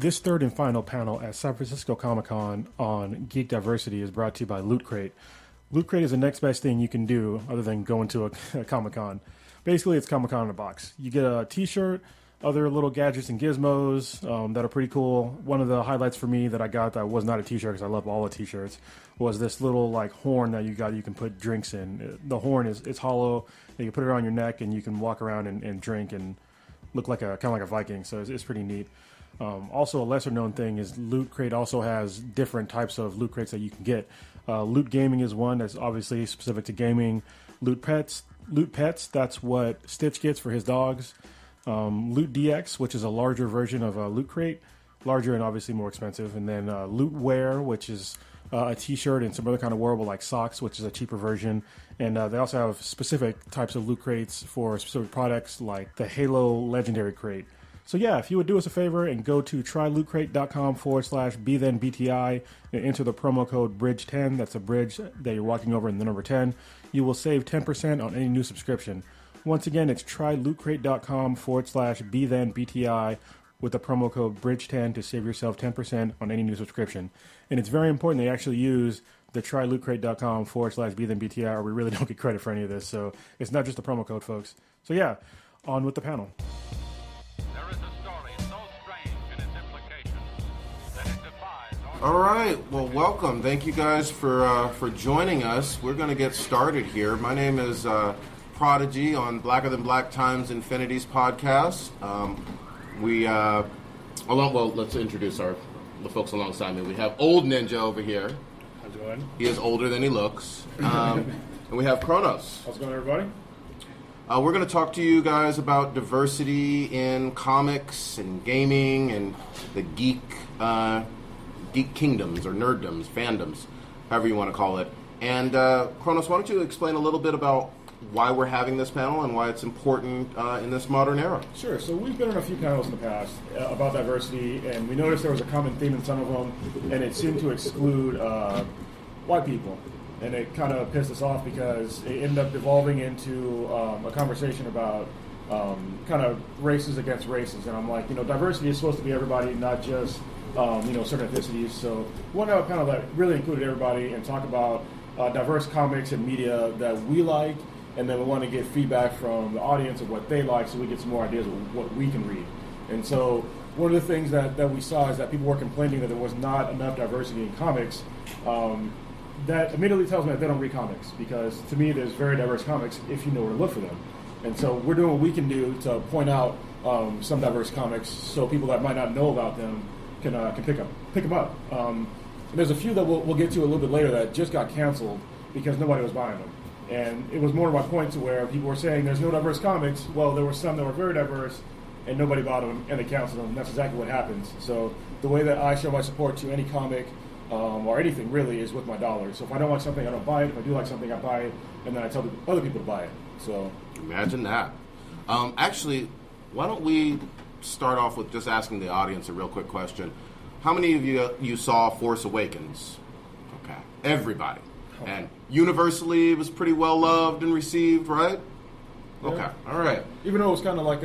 This third and final panel at San Francisco Comic-Con on Geek Diversity is brought to you by Loot Crate. Loot Crate is the next best thing you can do other than going to a Comic-Con. Basically, it's Comic-Con in a box. You get a t-shirt, other little gadgets and gizmos that are pretty cool. One of the highlights for me that I got that was not a t-shirt because I love all the t-shirts was this little like horn that you can put drinks in. The horn it's hollow. You can put it on your neck and you can walk around and drink and look like kind of like a Viking. So it's pretty neat. Also, a lesser known thing is Loot Crate also has different types of loot crates that you can get. Loot Gaming is one that's obviously specific to gaming. Loot Pets, that's what Stitch gets for his dogs. Loot DX, which is a larger version of Loot Crate, larger and obviously more expensive. And then Loot Wear, which is a t-shirt and some other kind of wearable like socks, which is a cheaper version. And they also have specific types of loot crates for specific products like the Halo Legendary Crate. So yeah, if you would do us a favor and go to trylootcrate.com/BThenBTI and enter the promo code BRIDGE10, that's a bridge that you're walking over in the number 10, you will save 10% on any new subscription. Once again, it's trylootcrate.com/BThenBTI with the promo code BRIDGE10 to save yourself 10% on any new subscription. And it's very important they actually use the trylootcrate.com/BThenBTI or we really don't get credit for any of this. So it's not just a promo code, folks. So yeah, on with the panel. All right. Well, welcome. Thank you guys for joining us. We're going to get started here. My name is Prodigy on Blacker Than Black Times Infinity's podcast. Let's introduce the folks alongside me. We have old Ninja over here. How's it going? He is older than he looks. And we have Kr0nus. How's it going, everybody? We're going to talk to you guys about diversity in comics and gaming and the geek kingdoms or nerddoms, fandoms, however you want to call it. And Kr0nus, why don't you explain a little bit about why we're having this panel and why it's important in this modern era? Sure. So we've been on a few panels in the past about diversity, and we noticed there was a common theme in some of them, and it seemed to exclude white people. And it kind of pissed us off because it ended up evolving into a conversation about kind of races against races. And I'm like, diversity is supposed to be everybody, not just certain ethnicities. So we want to have a panel that really included everybody and talk about diverse comics and media that we like, and then we want to get feedback from the audience of what they like so we get some more ideas of what we can read. And so one of the things that we saw is that people were complaining that there was not enough diversity in comics. That immediately tells me that they don't read comics, because to me there's very diverse comics if you know where to look for them. And so we're doing what we can do to point out some diverse comics so people that might not know about them can pick them up. And there's a few that we'll get to a little bit later that just got canceled because nobody was buying them. And it was more of my point to where people were saying there's no diverse comics. Well, there were some that were very diverse and nobody bought them and they canceled them. And that's exactly what happens. So the way that I show my support to any comic or anything really is with my dollars. So if I don't like something, I don't buy it. If I do like something, I buy it, and then I tell other people to buy it. So imagine that. Actually, why don't we start off with just asking the audience a real quick question. How many of you saw Force Awakens? Okay. Everybody. Oh. And universally it was pretty well loved and received, right? Yeah. Okay. All right. Even though it was kind of like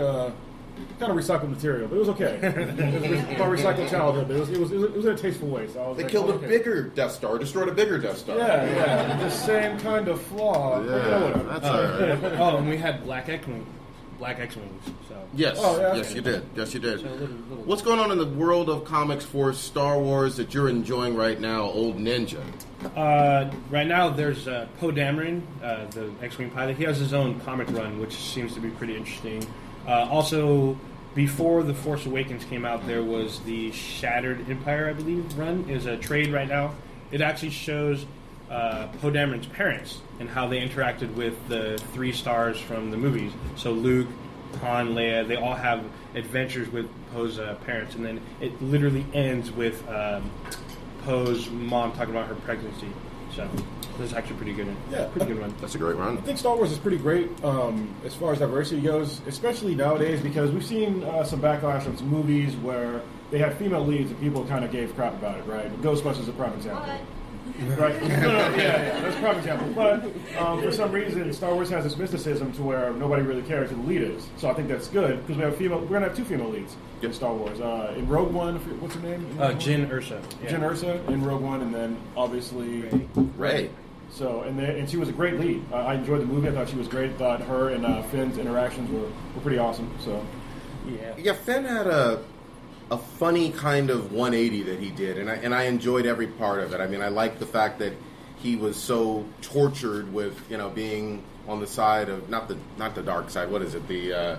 kind of recycled material, but it was okay. It was my recycled childhood, but it was in a tasteful way. So they killed a bigger Death Star, destroyed a bigger Death Star. Yeah. The same kind of flaw. Yeah, that's all right. Oh, and we had Black X-Wings. So. Yes, yes, you did. Yes, you did. So little. What's going on in the world of comics for Star Wars that you're enjoying right now, old Ninja? Right now, there's Poe Dameron, the X-Wing pilot. He has his own comic run, which seems to be pretty interesting. Also, before The Force Awakens came out, there was the Shattered Empire, I believe, run. Is a trade right now. It actually shows Poe Dameron's parents and how they interacted with the 3 stars from the movies. So Luke, Han, Leia, they all have adventures with Poe's parents, and then it literally ends with Poe's mom talking about her pregnancy. So this is actually pretty good. Yeah, pretty good one. That's a great run. I think Star Wars is pretty great as far as diversity goes, especially nowadays, because we've seen some backlash on some movies where they had female leads and people kind of gave crap about it, right? Ghostbusters is a prime example. right? That's a prime example. But for some reason, Star Wars has this mysticism to where nobody really cares who the lead is. So I think that's good because we have we're going to have 2 female leads in Star Wars. In Rogue One, what's her name? Jyn Erso. Yeah. Jyn Erso in Rogue One, and then obviously Rey. So and she was a great lead. I enjoyed the movie. I thought she was great. Thought her and Finn's interactions were pretty awesome. So yeah, Finn had a funny kind of 180 that he did, and I enjoyed every part of it. I mean, I liked the fact that he was so tortured with being on the side of not the dark side. What is it? The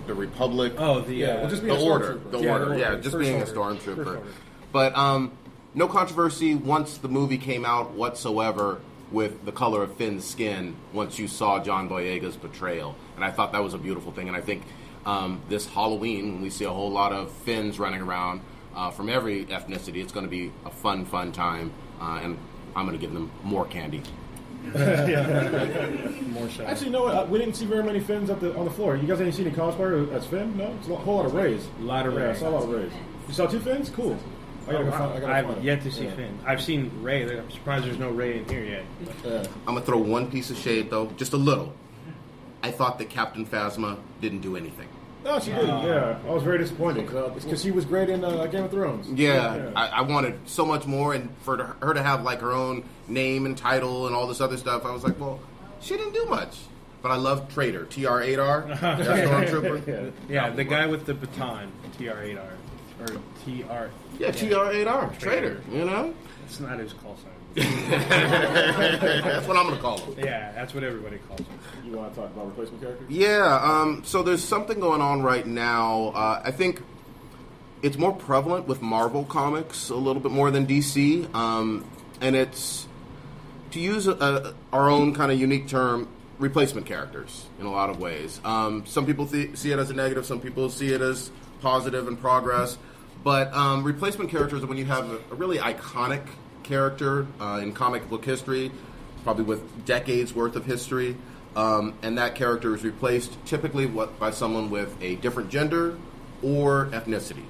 Republic. Oh, just the Order. The Order. Yeah, just being a stormtrooper. But no controversy once the movie came out whatsoever with the color of Finn's skin once you saw John Boyega's portrayal. And I thought that was a beautiful thing. And I think this Halloween, when we see a whole lot of Finns running around from every ethnicity, it's going to be a fun time. And I'm going to give them more candy. More so. Actually, no, we didn't see very many Finns on the floor. You guys ain't seen any cosplayer as Finn? No? It's a whole lot of Rays. A lot of Rays. I saw a lot of Rays. You saw 2 Finns? Cool. I've yet to see Finn. I've seen Rey. I'm surprised there's no Rey in here yet. I'm going to throw one piece of shade, though, just a little. I thought that Captain Phasma didn't do anything. No, she didn't. Yeah, I was very disappointed because she was great in Game of Thrones. Yeah. I wanted so much more, and for her to have like her own name and title and all this other stuff, I was like, well, she didn't do much. But I love Traitor, TR-8R, that stormtrooper. Yeah, the guy with the baton, TR-8R. Or TR. Yeah, TR-8R, Traitor, It's not his call sign. That's what I'm going to call him. Yeah, that's what everybody calls him. You want to talk about replacement characters? Yeah, so there's something going on right now. I think it's more prevalent with Marvel Comics a little bit more than DC. And it's, to use our own kind of unique term, replacement characters in a lot of ways. Some people see it as a negative, some people see it as positive and progress. But replacement characters are when you have a really iconic character in comic book history, probably with decades worth of history, and that character is replaced typically by someone with a different gender or ethnicity.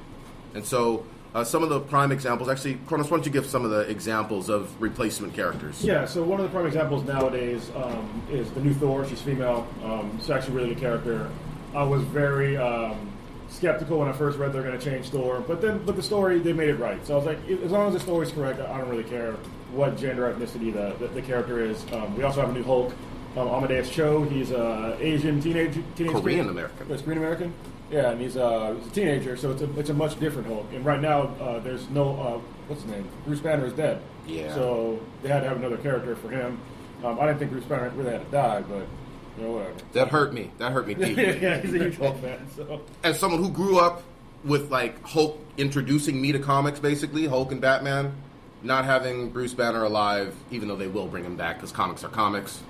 And so some of the prime examples, actually, K0nus, why don't you give some of the examples of replacement characters? Yeah, so one of the prime examples nowadays is the new Thor. She's female. She's actually a really good character. I was very skeptical when I first read they're going to change Thor, but the story, they made it right. So I was like, as long as the story's correct, I don't really care what gender ethnicity the character is. We also have a new Hulk, Amadeus Cho. He's an Asian teenage Korean American. It's Korean American. Yeah, and he's a teenager, so it's a much different Hulk. And right now, there's no what's his name? Bruce Banner is dead. Yeah. So they had to have another character for him. I didn't think Bruce Banner really had to die, but. Whatever. That hurt me deeply. Yeah, he's a huge Hulk fan. So. As someone who grew up with like Hulk introducing me to comics, basically Hulk and Batman, not having Bruce Banner alive, even though they will bring him back because comics are comics.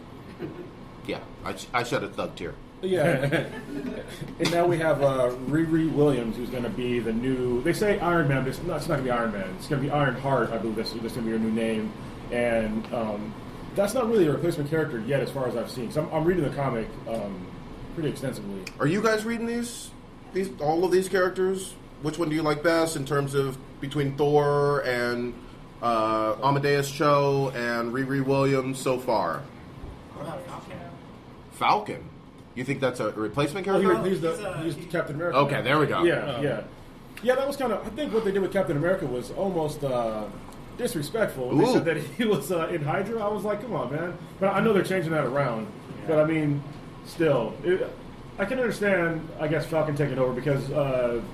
Yeah, I shed a thug tear. Yeah, and now we have Riri Williams, who's going to be the new. They say Iron Man, but it's not going to be Iron Man. It's going to be Iron Heart. I believe that's going to be her new name, and. That's not really a replacement character yet, as far as I've seen. So I'm reading the comic pretty extensively. Are you guys reading these all of these characters? Which one do you like best in terms of between Thor and Amadeus Cho and Riri Williams so far? Falcon. You think that's a replacement character? He's Captain America. Okay, there we go. Yeah. That was kind of. I think what they did with Captain America was almost. Disrespectful. When they said that he was in Hydra, I was like, come on, man. But I know they're changing that around. Yeah. But I mean, still, I can understand, I guess, Falcon taking over because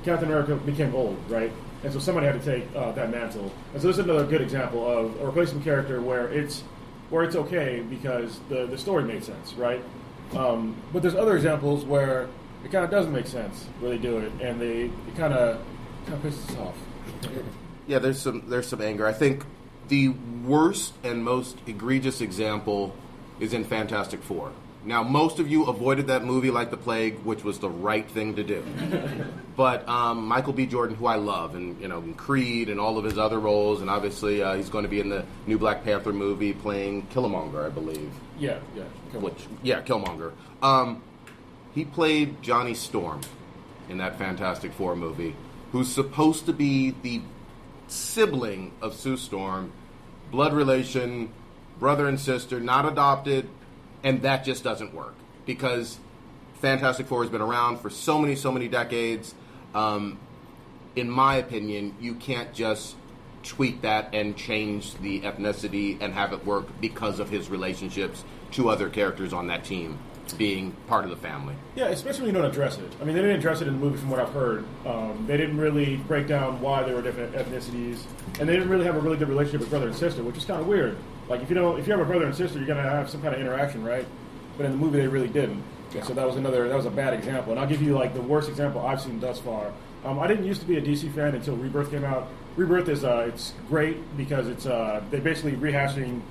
Captain America became old, right? And so somebody had to take that mantle. And so this is another good example of a replacement character where it's okay because the story made sense, right? But there's other examples where it kind of doesn't make sense where they do it, and it kind of pisses us off. Yeah, there's some anger. I think the worst and most egregious example is in Fantastic Four. Now, most of you avoided that movie like the plague, which was the right thing to do. But Michael B. Jordan, who I love, and in Creed and all of his other roles, and obviously he's going to be in the new Black Panther movie playing Killmonger, I believe. Yeah, Killmonger. He played Johnny Storm in that Fantastic Four movie, who's supposed to be the sibling of Sue Storm, blood relation, brother and sister, not adopted, and that just doesn't work because Fantastic Four has been around for so many decades. In my opinion, you can't just tweak that and change the ethnicity and have it work because of his relationships to other characters on that team being part of the family. Yeah, especially when you don't address it. I mean, they didn't address it in the movie from what I've heard. They didn't really break down why there were different ethnicities, and they didn't really have a really good relationship with brother and sister, which is kind of weird. Like, if you have a brother and sister, you're going to have some kind of interaction, right? But in the movie, they really didn't. Yeah. So that was a bad example. And I'll give you, like, the worst example I've seen thus far. I didn't used to be a DC fan until Rebirth came out. Rebirth is it's great because it's they're basically rehashing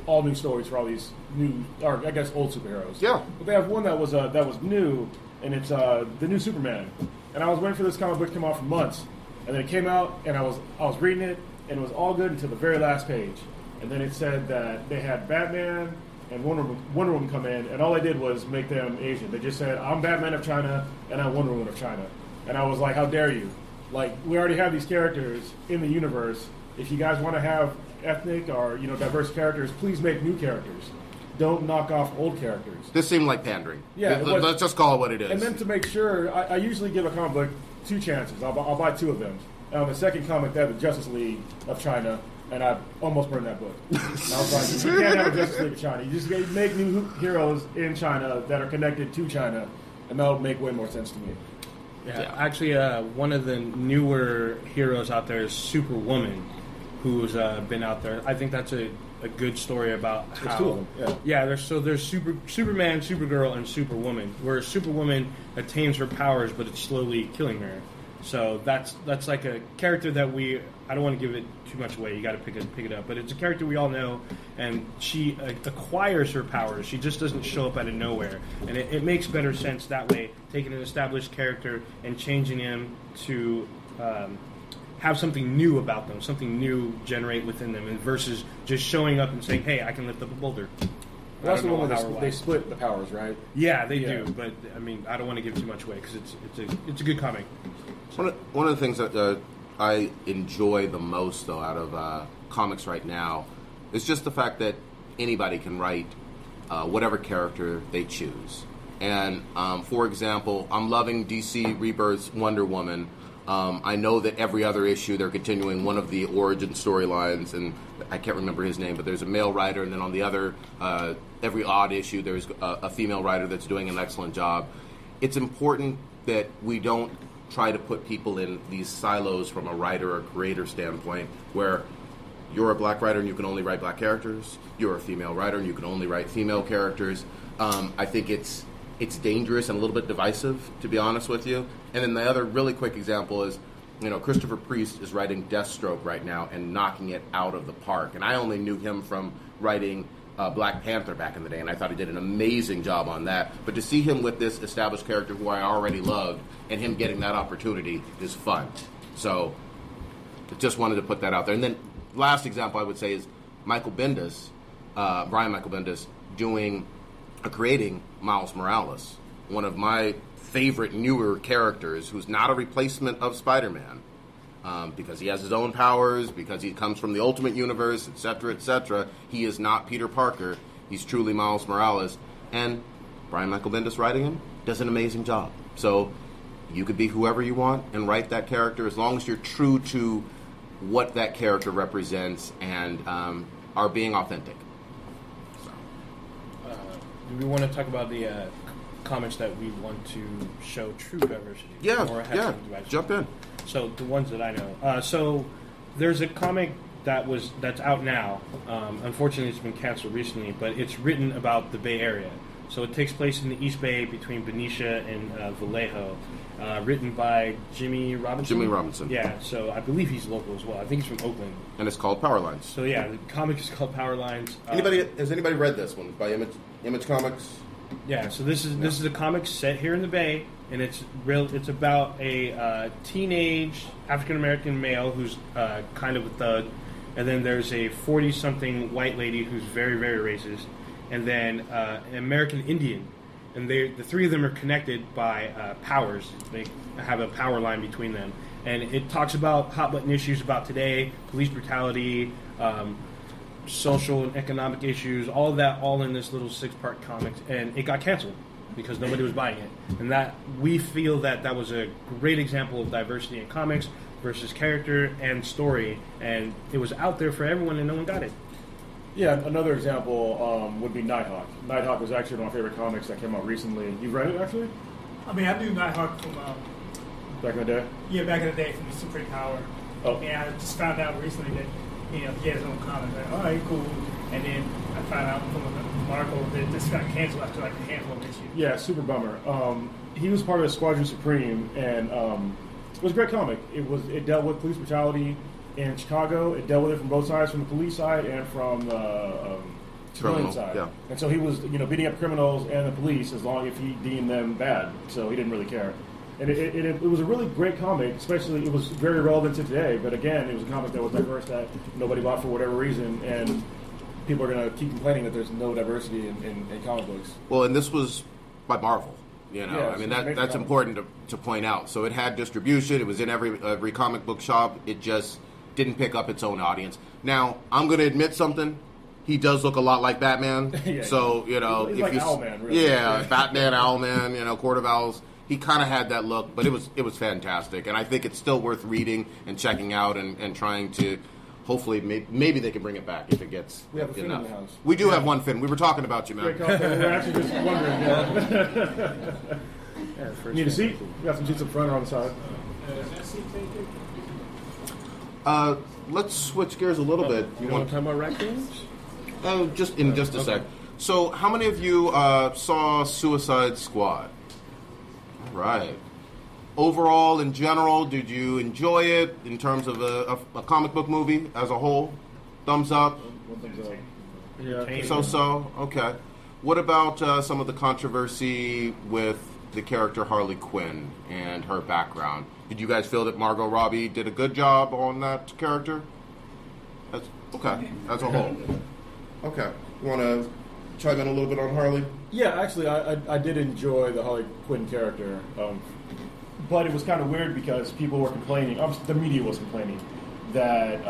all new stories for all these new, or I guess old superheroes. Yeah. But they have one that was new, and it's the new Superman. And I was waiting for this comic book to come out for months, and then it came out, and I was reading it, and it was all good until the very last page, and then it said that they had Batman and Wonder Woman come in, and all they did was make them Asian. They just said, "I'm Batman of China, and I'm Wonder Woman of China," and I was like, "How dare you!" Like, we already have these characters in the universe. If you guys want to have ethnic or diverse characters, please make new characters. Don't knock off old characters. This seemed like pandering. Yeah, let's just call it what it is. And then to make sure, I usually give a comic book 2 chances. I'll buy 2 of them. The second comic, they have the Justice League of China, and I almost burned that book. And I was like, you can't have a Justice League of China. You just make new heroes in China that are connected to China, and that'll make way more sense to me. Yeah. Actually, one of the newer heroes out there is Superwoman, who's been out there. I think that's a good story about There's how... 2 of them, yeah. There's Superman, Supergirl, and Superwoman, where Superwoman attains her powers, but it's slowly killing her. So that's like a character that I don't want to give it too much away. You got to pick it up, but it's a character we all know, and she acquires her powers. She just doesn't show up out of nowhere, and it makes better sense that way. Taking an established character and changing him to have something new about them, something new generate within them, and versus just showing up and saying, "Hey, I can lift up a boulder." That's the one where they split the powers, right? Yeah, they do. But I mean, I don't want to give too much away because it's a good comic. One of the things that I enjoy the most, though, out of comics right now is just the fact that anybody can write whatever character they choose. And, for example, I'm loving DC Rebirth's Wonder Woman. I know that every other issue they're continuing one of the origin storylines, and I can't remember his name, but there's a male writer, and then on the other, every odd issue, there's a female writer that's doing an excellent job. It's important that we don't try to put people in these silos from a writer or creator standpoint where you're a black writer and you can only write black characters, you're a female writer and you can only write female characters. I think it's dangerous and a little bit divisive, to be honest with you. And then the other really quick example is, Christopher Priest is writing Deathstroke right now and knocking it out of the park. And I only knew him from writing Black Panther back in the day, and I thought he did an amazing job on that. But to see him with this established character who I already loved, and him getting that opportunity is fun. So, just wanted to put that out there. And then, last example I would say is Michael Bendis, Brian Michael Bendis, creating Miles Morales, one of my favorite newer characters, who's not a replacement of Spider-Man. Because he has his own powers, because he comes from the Ultimate Universe, etc., etc. He is not Peter Parker. He's truly Miles Morales. And Brian Michael Bendis writing him does an amazing job. So you could be whoever you want and write that character as long as you're true to what that character represents and are being authentic. So. Do we want to talk about the comics that we want to show true diversity? Yeah, diversity? Jump in. So the ones that I know. So there's a comic that's out now. Unfortunately, it's been canceled recently, but it's written about the Bay Area. So it takes place in the East Bay between Benicia and Vallejo. Written by Jimmy Robinson. Jimmy Robinson. Yeah, so I believe he's local as well. I think he's from Oakland. And it's called Power Lines. So yeah, the comic is called Power Lines. Has anybody read this one by Image Comics? Yeah, so this is a comic set here in the Bay, and it's about a teenage African American male who's kind of a thug, and then there's a 40-something white lady who's very, very racist, and then an American Indian, and the 3 of them are connected by powers. They have a power line between them, and it talks about hot button issues about today, police brutality, social and economic issues, all of that, all in this little 6-part comic, and it got canceled because nobody was buying it. And that we feel that was a great example of diversity in comics versus character and story, and it was out there for everyone, and no one got it. Yeah, another example would be Nighthawk. Nighthawk was actually one of my favorite comics that came out recently. You've read it, actually? I mean, I knew Nighthawk from back in the day? Yeah, back in the day from the Supreme Power. Oh. And I just found out recently that he had his own comic. Like, all right, cool. And then I found out from an article that this got canceled after like a handful of issues. Yeah, super bummer. He was part of Squadron Supreme, and it was a great comic. It dealt with police brutality in Chicago. It dealt with it from both sides, from the police side and from the civilian side. Yeah. And so he was, beating up criminals and the police as long as he deemed them bad. So he didn't really care. And it was a really great comic, especially it was very relevant to today. But again, it was a comic that was diverse that nobody bought for whatever reason, and people are going to keep complaining that there's no diversity in comic books. Well, and this was by Marvel. Yeah, I mean that's important to point out. So it had distribution. It was in every comic book shop. It just didn't pick up its own audience. Now I'm going to admit something. He does look a lot like Batman. Yeah, so he's if like you, Owlman, really. Yeah, Batman, Owlman. Court of Owls. He kind of had that look, but it was fantastic, and I think it's still worth reading and checking out and trying to. Hopefully, maybe they can bring it back if it gets We have a Finn enough. in the house. We do have one Finn. We were talking about you, man. Great comic. We're actually just wondering. Yeah. Need a seat? We got some seats up front or on the side. Let's switch gears a little bit. You want to talk about raccoons? Just a sec. So, how many of you saw Suicide Squad? All right. Overall, in general, did you enjoy it in terms of a comic book movie as a whole? Thumbs up? One thumbs up. Yeah. So. Okay. What about some of the controversy with the character Harley Quinn and her background? Did you guys feel that Margot Robbie did a good job on that character? As a whole. Okay. You want to chime in a little bit on Harley? Yeah, actually, I did enjoy the Harley Quinn character. But it was kind of weird because people were complaining, the media was complaining, that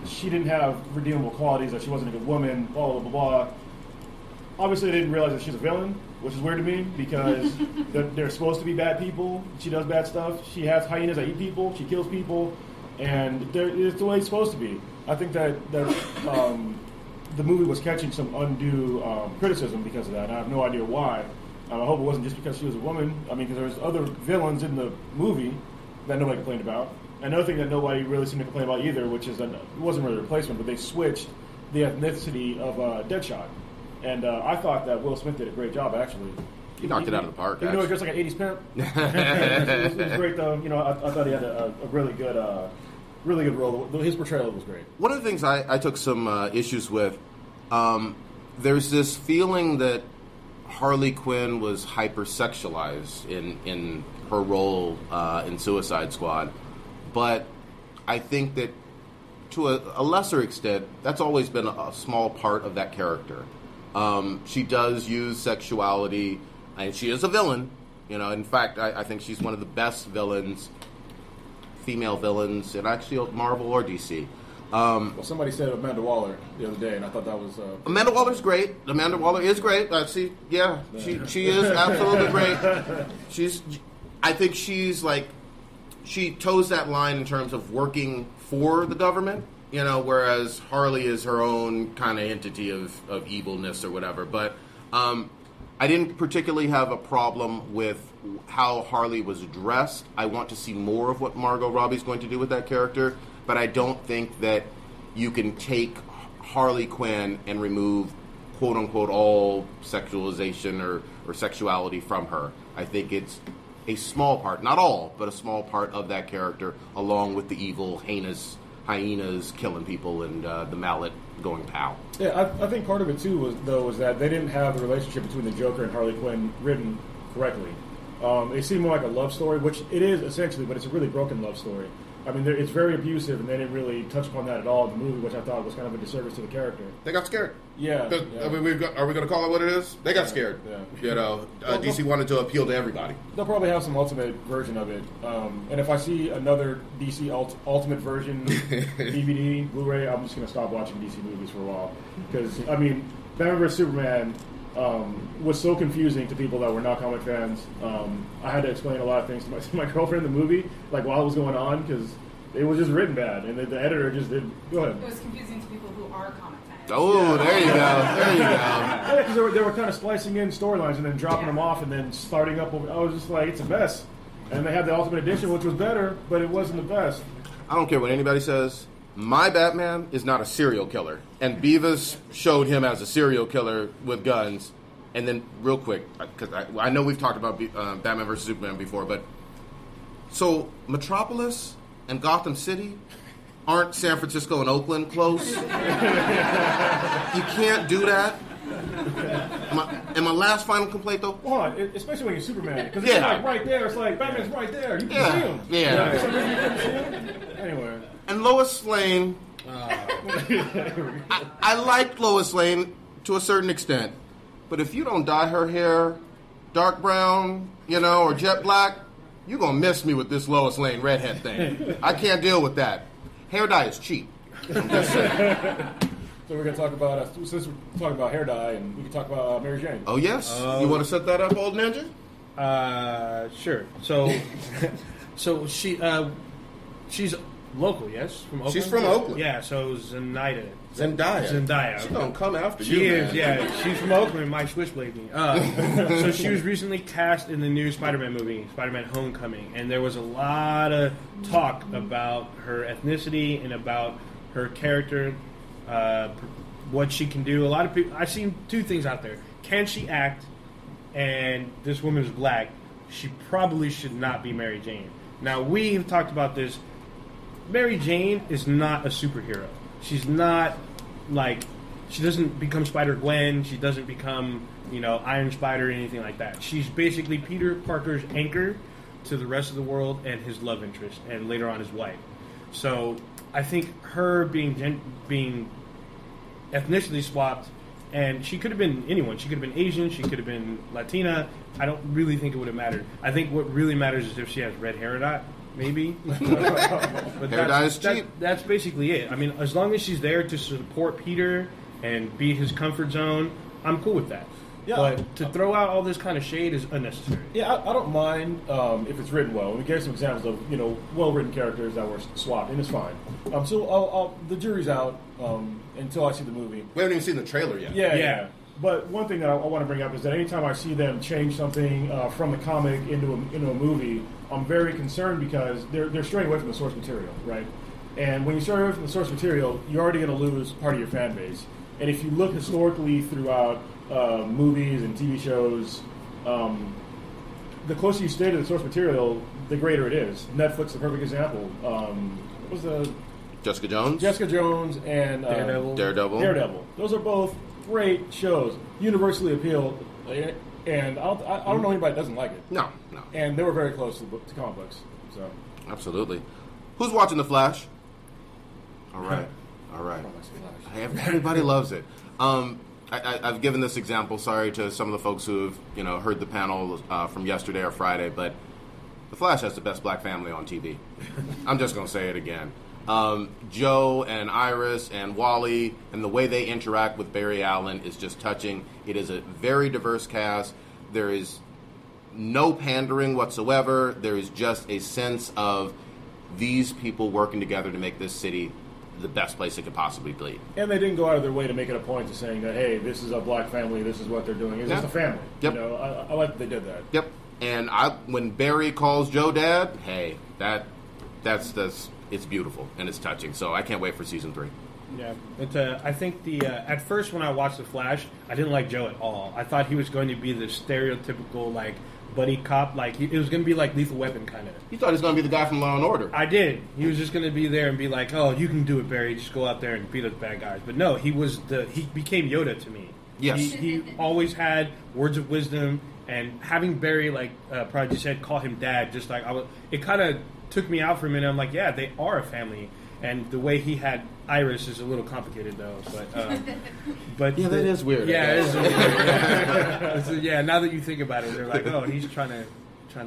she didn't have redeemable qualities, that she wasn't a good woman, blah, blah, blah, blah. Obviously, they didn't realize that she's a villain, which is weird to me because they're supposed to be bad people. She does bad stuff. She has hyenas that eat people. She kills people. And it's the way it's supposed to be. I think that the movie was catching some undue criticism because of that, and I have no idea why. I hope it wasn't just because she was a woman. I mean, because there was other villains in the movie that nobody complained about. Another thing that nobody really seemed to complain about either, which is that it wasn't really a replacement, but they switched the ethnicity of Deadshot. And I thought that Will Smith did a great job, actually. He knocked it out of the park, Even though he was just like an 80s pimp. it was great, though. I thought he had a really good role. His portrayal was great. One of the things I took some issues with, there's this feeling that Harley Quinn was hypersexualized in her role in Suicide Squad, but I think that to a lesser extent, that's always been a small part of that character. She does use sexuality, and she is a villain. In fact, I think she's one of the best villains, female villains, in actually Marvel or DC. Well, somebody said Amanda Waller the other day, and I thought that was... Amanda Waller's great. Amanda Waller is great. She is absolutely great. I think she toes that line in terms of working for the government, whereas Harley is her own kind of entity of evilness or whatever. But I didn't particularly have a problem with how Harley was dressed. I want to see more of what Margot Robbie's going to do with that character. But I don't think that you can take Harley Quinn and remove, quote-unquote, all sexualization or sexuality from her. I think it's a small part, not all, but a small part of that character, along with the evil, heinous hyenas killing people and the mallet going pow. Yeah, I think part of it, too, was that they didn't have the relationship between the Joker and Harley Quinn written correctly. It seemed more like a love story, which it is essentially, but it's a really broken love story. I mean, it's very abusive, and they didn't really touch upon that at all in the movie, which I thought was kind of a disservice to the character. They got scared. Yeah. I mean, are we going to call it what it is? They got scared. Yeah. You know, DC wanted to appeal to everybody. They'll probably have some ultimate version of it. And if I see another DC ultimate version DVD, Blu-ray, I'm just going to stop watching DC movies for a while. Because, I mean, Batman vs. Superman was so confusing to people that were not comic fans. I had to explain a lot of things to my girlfriend in the movie, like while it was going on, because it was just written bad, and the editor just did. Go ahead. It was confusing to people who are comic fans. Oh, there you go. There you go. Yeah, because they were kind of splicing in storylines and then dropping them off and then starting up. I was just like, it's a mess. And they had the Ultimate Edition, which was better, but it wasn't the best. I don't care what anybody says. My Batman is not a serial killer. And Beavis showed him as a serial killer with guns. And then, real quick, because I know we've talked about Batman vs. Superman before, but so Metropolis and Gotham City aren't San Francisco and Oakland close? You can't do that. And my last final complaint, though. Well, especially when you're Superman, because it's like right there. It's like Batman's right there. You can see him. Yeah. For some reason you couldn't see him. Anyway. And Lois Lane. I liked Lois Lane to a certain extent, but if you don't dye her hair dark brown, or jet black, you're gonna miss me with this Lois Lane redhead thing. I can't deal with that. Hair dye is cheap. I'm just saying. So we're going to talk about, since we're talking about hair dye, and we can talk about Mary Jane. Oh, yes? You want to set that up, old ninja? Sure. So she's local, yes? From Oakland? She's from Oakland. Yeah, so Zendaya. She don't come after you, She man. is, yeah. She's from Oakland, Mike Switchblade me. So she was recently cast in the new Spider-Man movie, Spider-Man Homecoming, and there was a lot of talk about her ethnicity and about her character, what she can do. A lot of people, I've seen two things out there. Can she act? And this woman's black. She probably should not be Mary Jane. Now, we've talked about this. Mary Jane is not a superhero. She's not she doesn't become Spider-Gwen. She doesn't become, Iron Spider or anything like that. She's basically Peter Parker's anchor to the rest of the world and his love interest, and later on his wife. So I think her being ethnicity swapped, and she could have been anyone. She could have been Asian. She could have been Latina. I don't really think it would have mattered. I think what really matters is if she has red hair or not. Maybe. But hair dye is cheap. That's basically it. I mean, as long as she's there to support Peter and be his comfort zone, I'm cool with that. Yeah, but to throw out all this kind of shade is unnecessary. Yeah, I don't mind if it's written well. We gave some examples of well-written characters that were swapped, and it's fine. So the jury's out until I see the movie. We haven't even seen the trailer yet. Yeah. But one thing that I want to bring up is that anytime I see them change something from the comic into a movie, I'm very concerned because they're straying away from the source material, right? And when you stray away from the source material, you're already going to lose part of your fan base. And if you look historically throughout movies and TV shows, the closer you stay to the source material, the greater it is. Netflix is a perfect example. What was the Jessica Jones? Jessica Jones and Daredevil. Those are both great shows, universally appealed, and I don't know anybody that doesn't like it. No. And they were very close to comic books. So absolutely. Who's watching The Flash? All right. Everybody loves it. I've given this example. Sorry to some of the folks who have heard the panel from yesterday or Friday, but The Flash has the best black family on TV. I'm just going to say it again. Joe and Iris and Wally and the way they interact with Barry Allen is just touching. It is a very diverse cast. There is no pandering whatsoever. There is just a sense of these people working together to make this city the best place it could possibly be. And they didn't go out of their way to make it a point to saying that, hey, this is a black family, this is what they're doing. It's just a family. Yep. I like that they did that. Yep. And when Barry calls Joe Dad, hey, that's it's beautiful and it's touching. So I can't wait for season 3. Yeah, but I think at first when I watched The Flash, I didn't like Joe at all. I thought he was going to be the stereotypical buddy cop, it was going to be like Lethal Weapon kind of. You thought he was going to be the guy from Law and Order. I did. He was just going to be there and be like, "Oh, you can do it, Barry. Just go out there and beat up bad guys." But no, he became Yoda to me. Yes, he always had words of wisdom, and having Barry, like Prodigy said, call him Dad. Just like it kind of took me out for a minute. I'm like, yeah, they are a family. And the way he had Iris is a little complicated, though. But Yeah, that is weird. Yeah, it is weird. So, yeah, now that you think about it, they're like, oh, he's trying to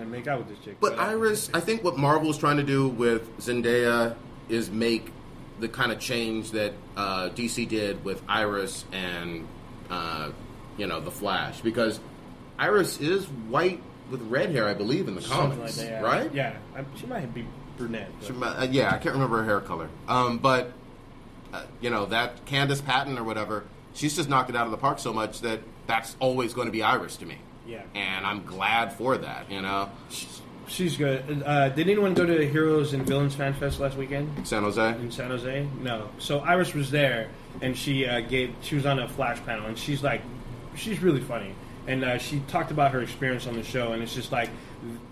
make out with this chick. But Iris, I think what Marvel is trying to do with Zendaya is make the kind of change that DC did with Iris and the Flash, because Iris is white with red hair, I believe, in the something comics, like that, right? Yeah, she might be brunette. Yeah, I can't remember her hair color. But that Candace Patton or whatever, she's just knocked it out of the park so much that that's always going to be Iris to me. Yeah, and I'm glad for that. She's good. Did anyone go to Heroes and Villains Fan Fest last weekend? San Jose? In San Jose? No. So Iris was there, and she was on a Flash panel, and she's really funny. And she talked about her experience on the show, and it's just like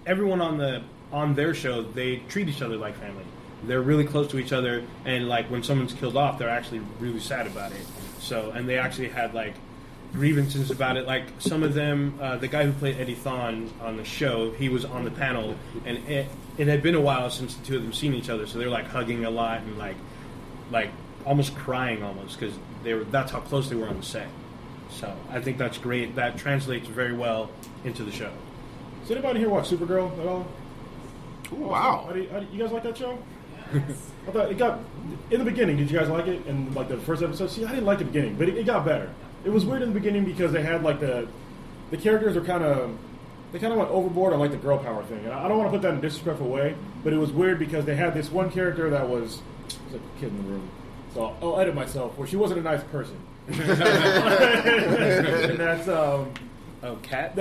everyone on their show, they treat each other like family. They're really close to each other, and like when someone's killed off, they're actually really sad about it. So, and they actually had like grievances about it. Like some of them, the guy who played Eddie Thawne on the show, he was on the panel, and it had been a while since the two of them seen each other, so they're like hugging a lot and like almost crying almost because that's how close they were on the set. So I think that's great. That translates very well into the show. Does anybody here watch Supergirl at all? Ooh, wow. How do you guys like that show? I thought it got in the beginning. Did you guys like it? In like the first episode, see, I didn't like the beginning, but it got better. It was weird in the beginning because they had like the characters are kind of went overboard on like the girl power thing. And I don't want to put that in a disrespectful way, but it was weird because they had this one character that was like a kid in the room. So I'll edit myself where she wasn't a nice person. And that's Kat?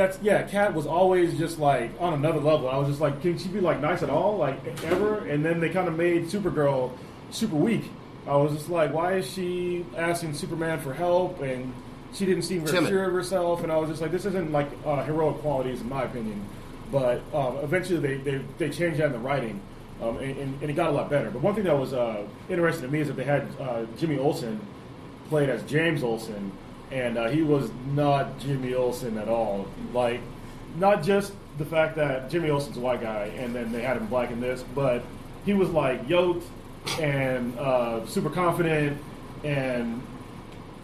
Kat was always just like on another level. I was just like, can she be like nice at all, like ever? And then they kind of made Supergirl super weak. I was just like, why is she asking Superman for help? And she didn't seem very sure of herself. And I was just like, this isn't like heroic qualities in my opinion. But eventually they changed that in the writing, and it got a lot better. But one thing that was interesting to me is that they had Jimmy Olsen played as James Olsen, and he was not Jimmy Olsen at all. Like, not just the fact that Jimmy Olsen's a white guy, and then they had him black in this, but he was like yoked and super confident and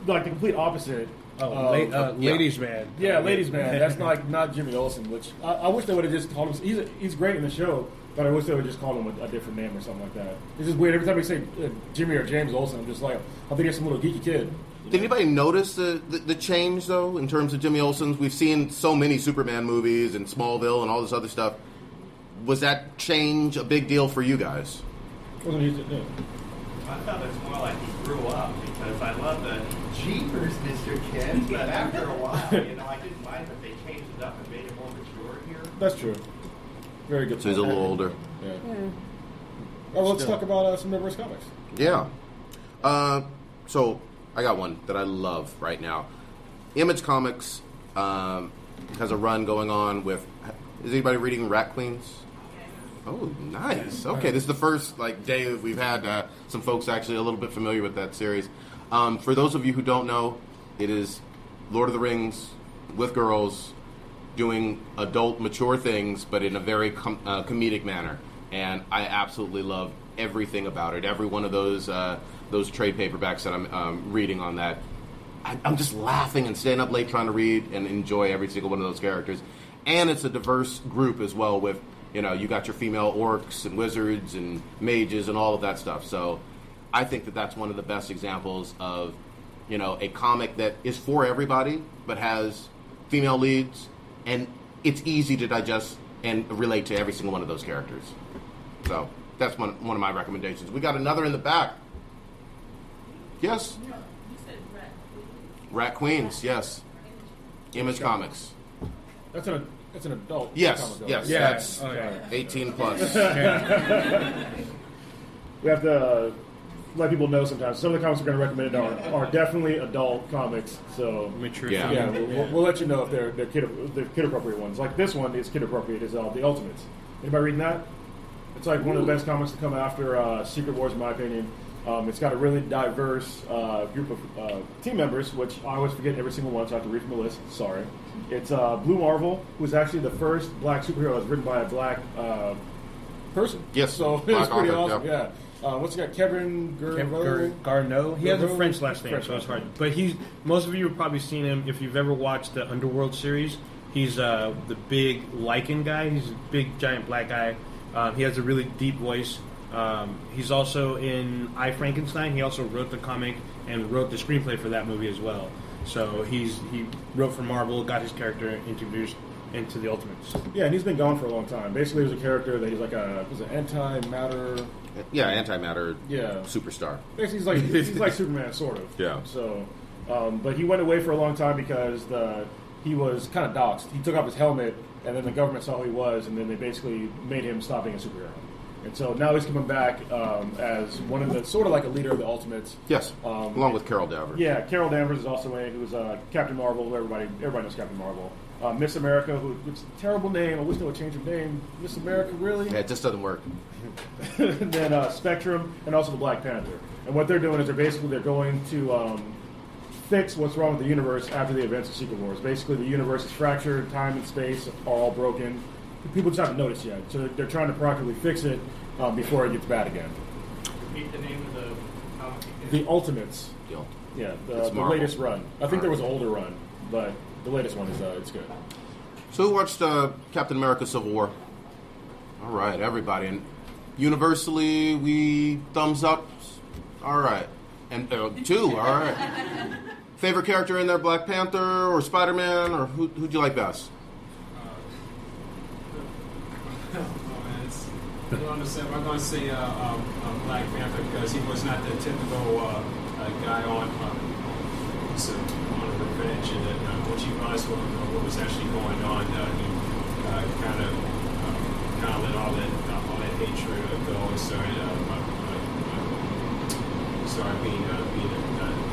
like the complete opposite. Ladies Man. Yeah, Ladies Man. That's not Jimmy Olsen, which I wish they would have just called him. He's great in the show, but I wish they would just call him a different name or something like that. It's just weird. Every time we say Jimmy or James Olsen, I'm just like, I think it's some little geeky kid. Did anybody notice the change, though, in terms of Jimmy Olsen's? We've seen so many Superman movies and Smallville and all this other stuff. Was that change a big deal for you guys? Wasn't he? Yeah. I thought it was more like he grew up, because I love the Jeepers, Mr. Kid, but after a while, I didn't mind that they changed it up and made it more mature here. That's true. Very good. So he's a little older. Yeah. Well, let's talk about some Reverse Comics. Yeah. So I got one that I love right now. Image Comics has a run going on with. Is anybody reading Rat Queens? Oh, nice. Okay, this is the first day that we've had some folks actually a little bit familiar with that series. For those of you who don't know, it is Lord of the Rings with girls doing adult, mature things, but in a very comedic manner. And I absolutely love everything about it. Every one of those trade paperbacks that I'm reading on that, I'm just laughing and staying up late trying to read and enjoy every single one of those characters. And it's a diverse group as well with, you got your female orcs and wizards and mages and all of that stuff. So I think that that's one of the best examples of, a comic that is for everybody but has female leads, and it's easy to digest and relate to every single one of those characters. So that's one of my recommendations. We got another in the back. Yes? No, you said Rat Queens. Rat Queens, yes. Image Comics. That's an adult. Yes, comic, though. yes. Yeah. That's Okay. 18 plus. We have to let people know sometimes. Some of the comics we're going to recommend are definitely adult comics. So Mature. Yeah. We'll let you know if they're kid appropriate ones. Like this one is kid appropriate. Is The Ultimates. Anybody reading that? It's like one of the best comics to come after Secret Wars, in my opinion. It's got a really diverse group of team members, which I always forget every single one, so I have to read from the list. Sorry. It's Blue Marvel, who's actually the first black superhero that's written by a black person. Yes, So it's Black pretty author, awesome. Yeah. What's he got? Kevin Kr0nus. He has a French last name, French so it's last hard. But most of you have probably seen him if you've ever watched the Underworld series. He's the big lichen guy. He's a big, giant black guy. He has a really deep voice. He's also in I, Frankenstein. He also wrote the comic and wrote the screenplay for that movie as well. So he wrote for Marvel, got his character introduced into the Ultimates. Yeah, and he's been gone for a long time. Basically, he was a character that he's like an antimatter. Yeah, antimatter. Yeah. Superstar. Basically, he's like Superman, sort of. Yeah. So, but he went away for a long time because he was kind of doxxed. He took off his helmet, and then the government saw who he was, and then they basically made him stop being a superhero. And so now he's coming back as one of the sort of like a leader of the Ultimates. Yes, along with Carol Danvers. Yeah, Carol Danvers is also in it. Who was Captain Marvel. Everybody knows Captain Marvel. Miss America, which is a terrible name. I wish they would change her name. Miss America, really? Yeah, it just doesn't work. And then Spectrum, and also the Black Panther. And what they're doing is they're going to fix what's wrong with the universe after the events of Secret Wars. Basically, the universe is fractured, time and space are all broken. People just haven't noticed yet, so they're trying to proactively fix it before it gets bad again. Repeat the name of the comic. The Ultimates. Yeah. Yeah, the latest run. I think there was an older run, but the latest one is it's good. So who watched Captain America Civil War? All right, everybody. And universally, we thumbs up. All right. And 2, all right. Favorite character in there, Black Panther or Spider-Man, or who'd you like best? I'm going to say Black Panther because he was not the typical guy on revenge, and once you realize what was actually going on, he kind of let all that hatred go and started being a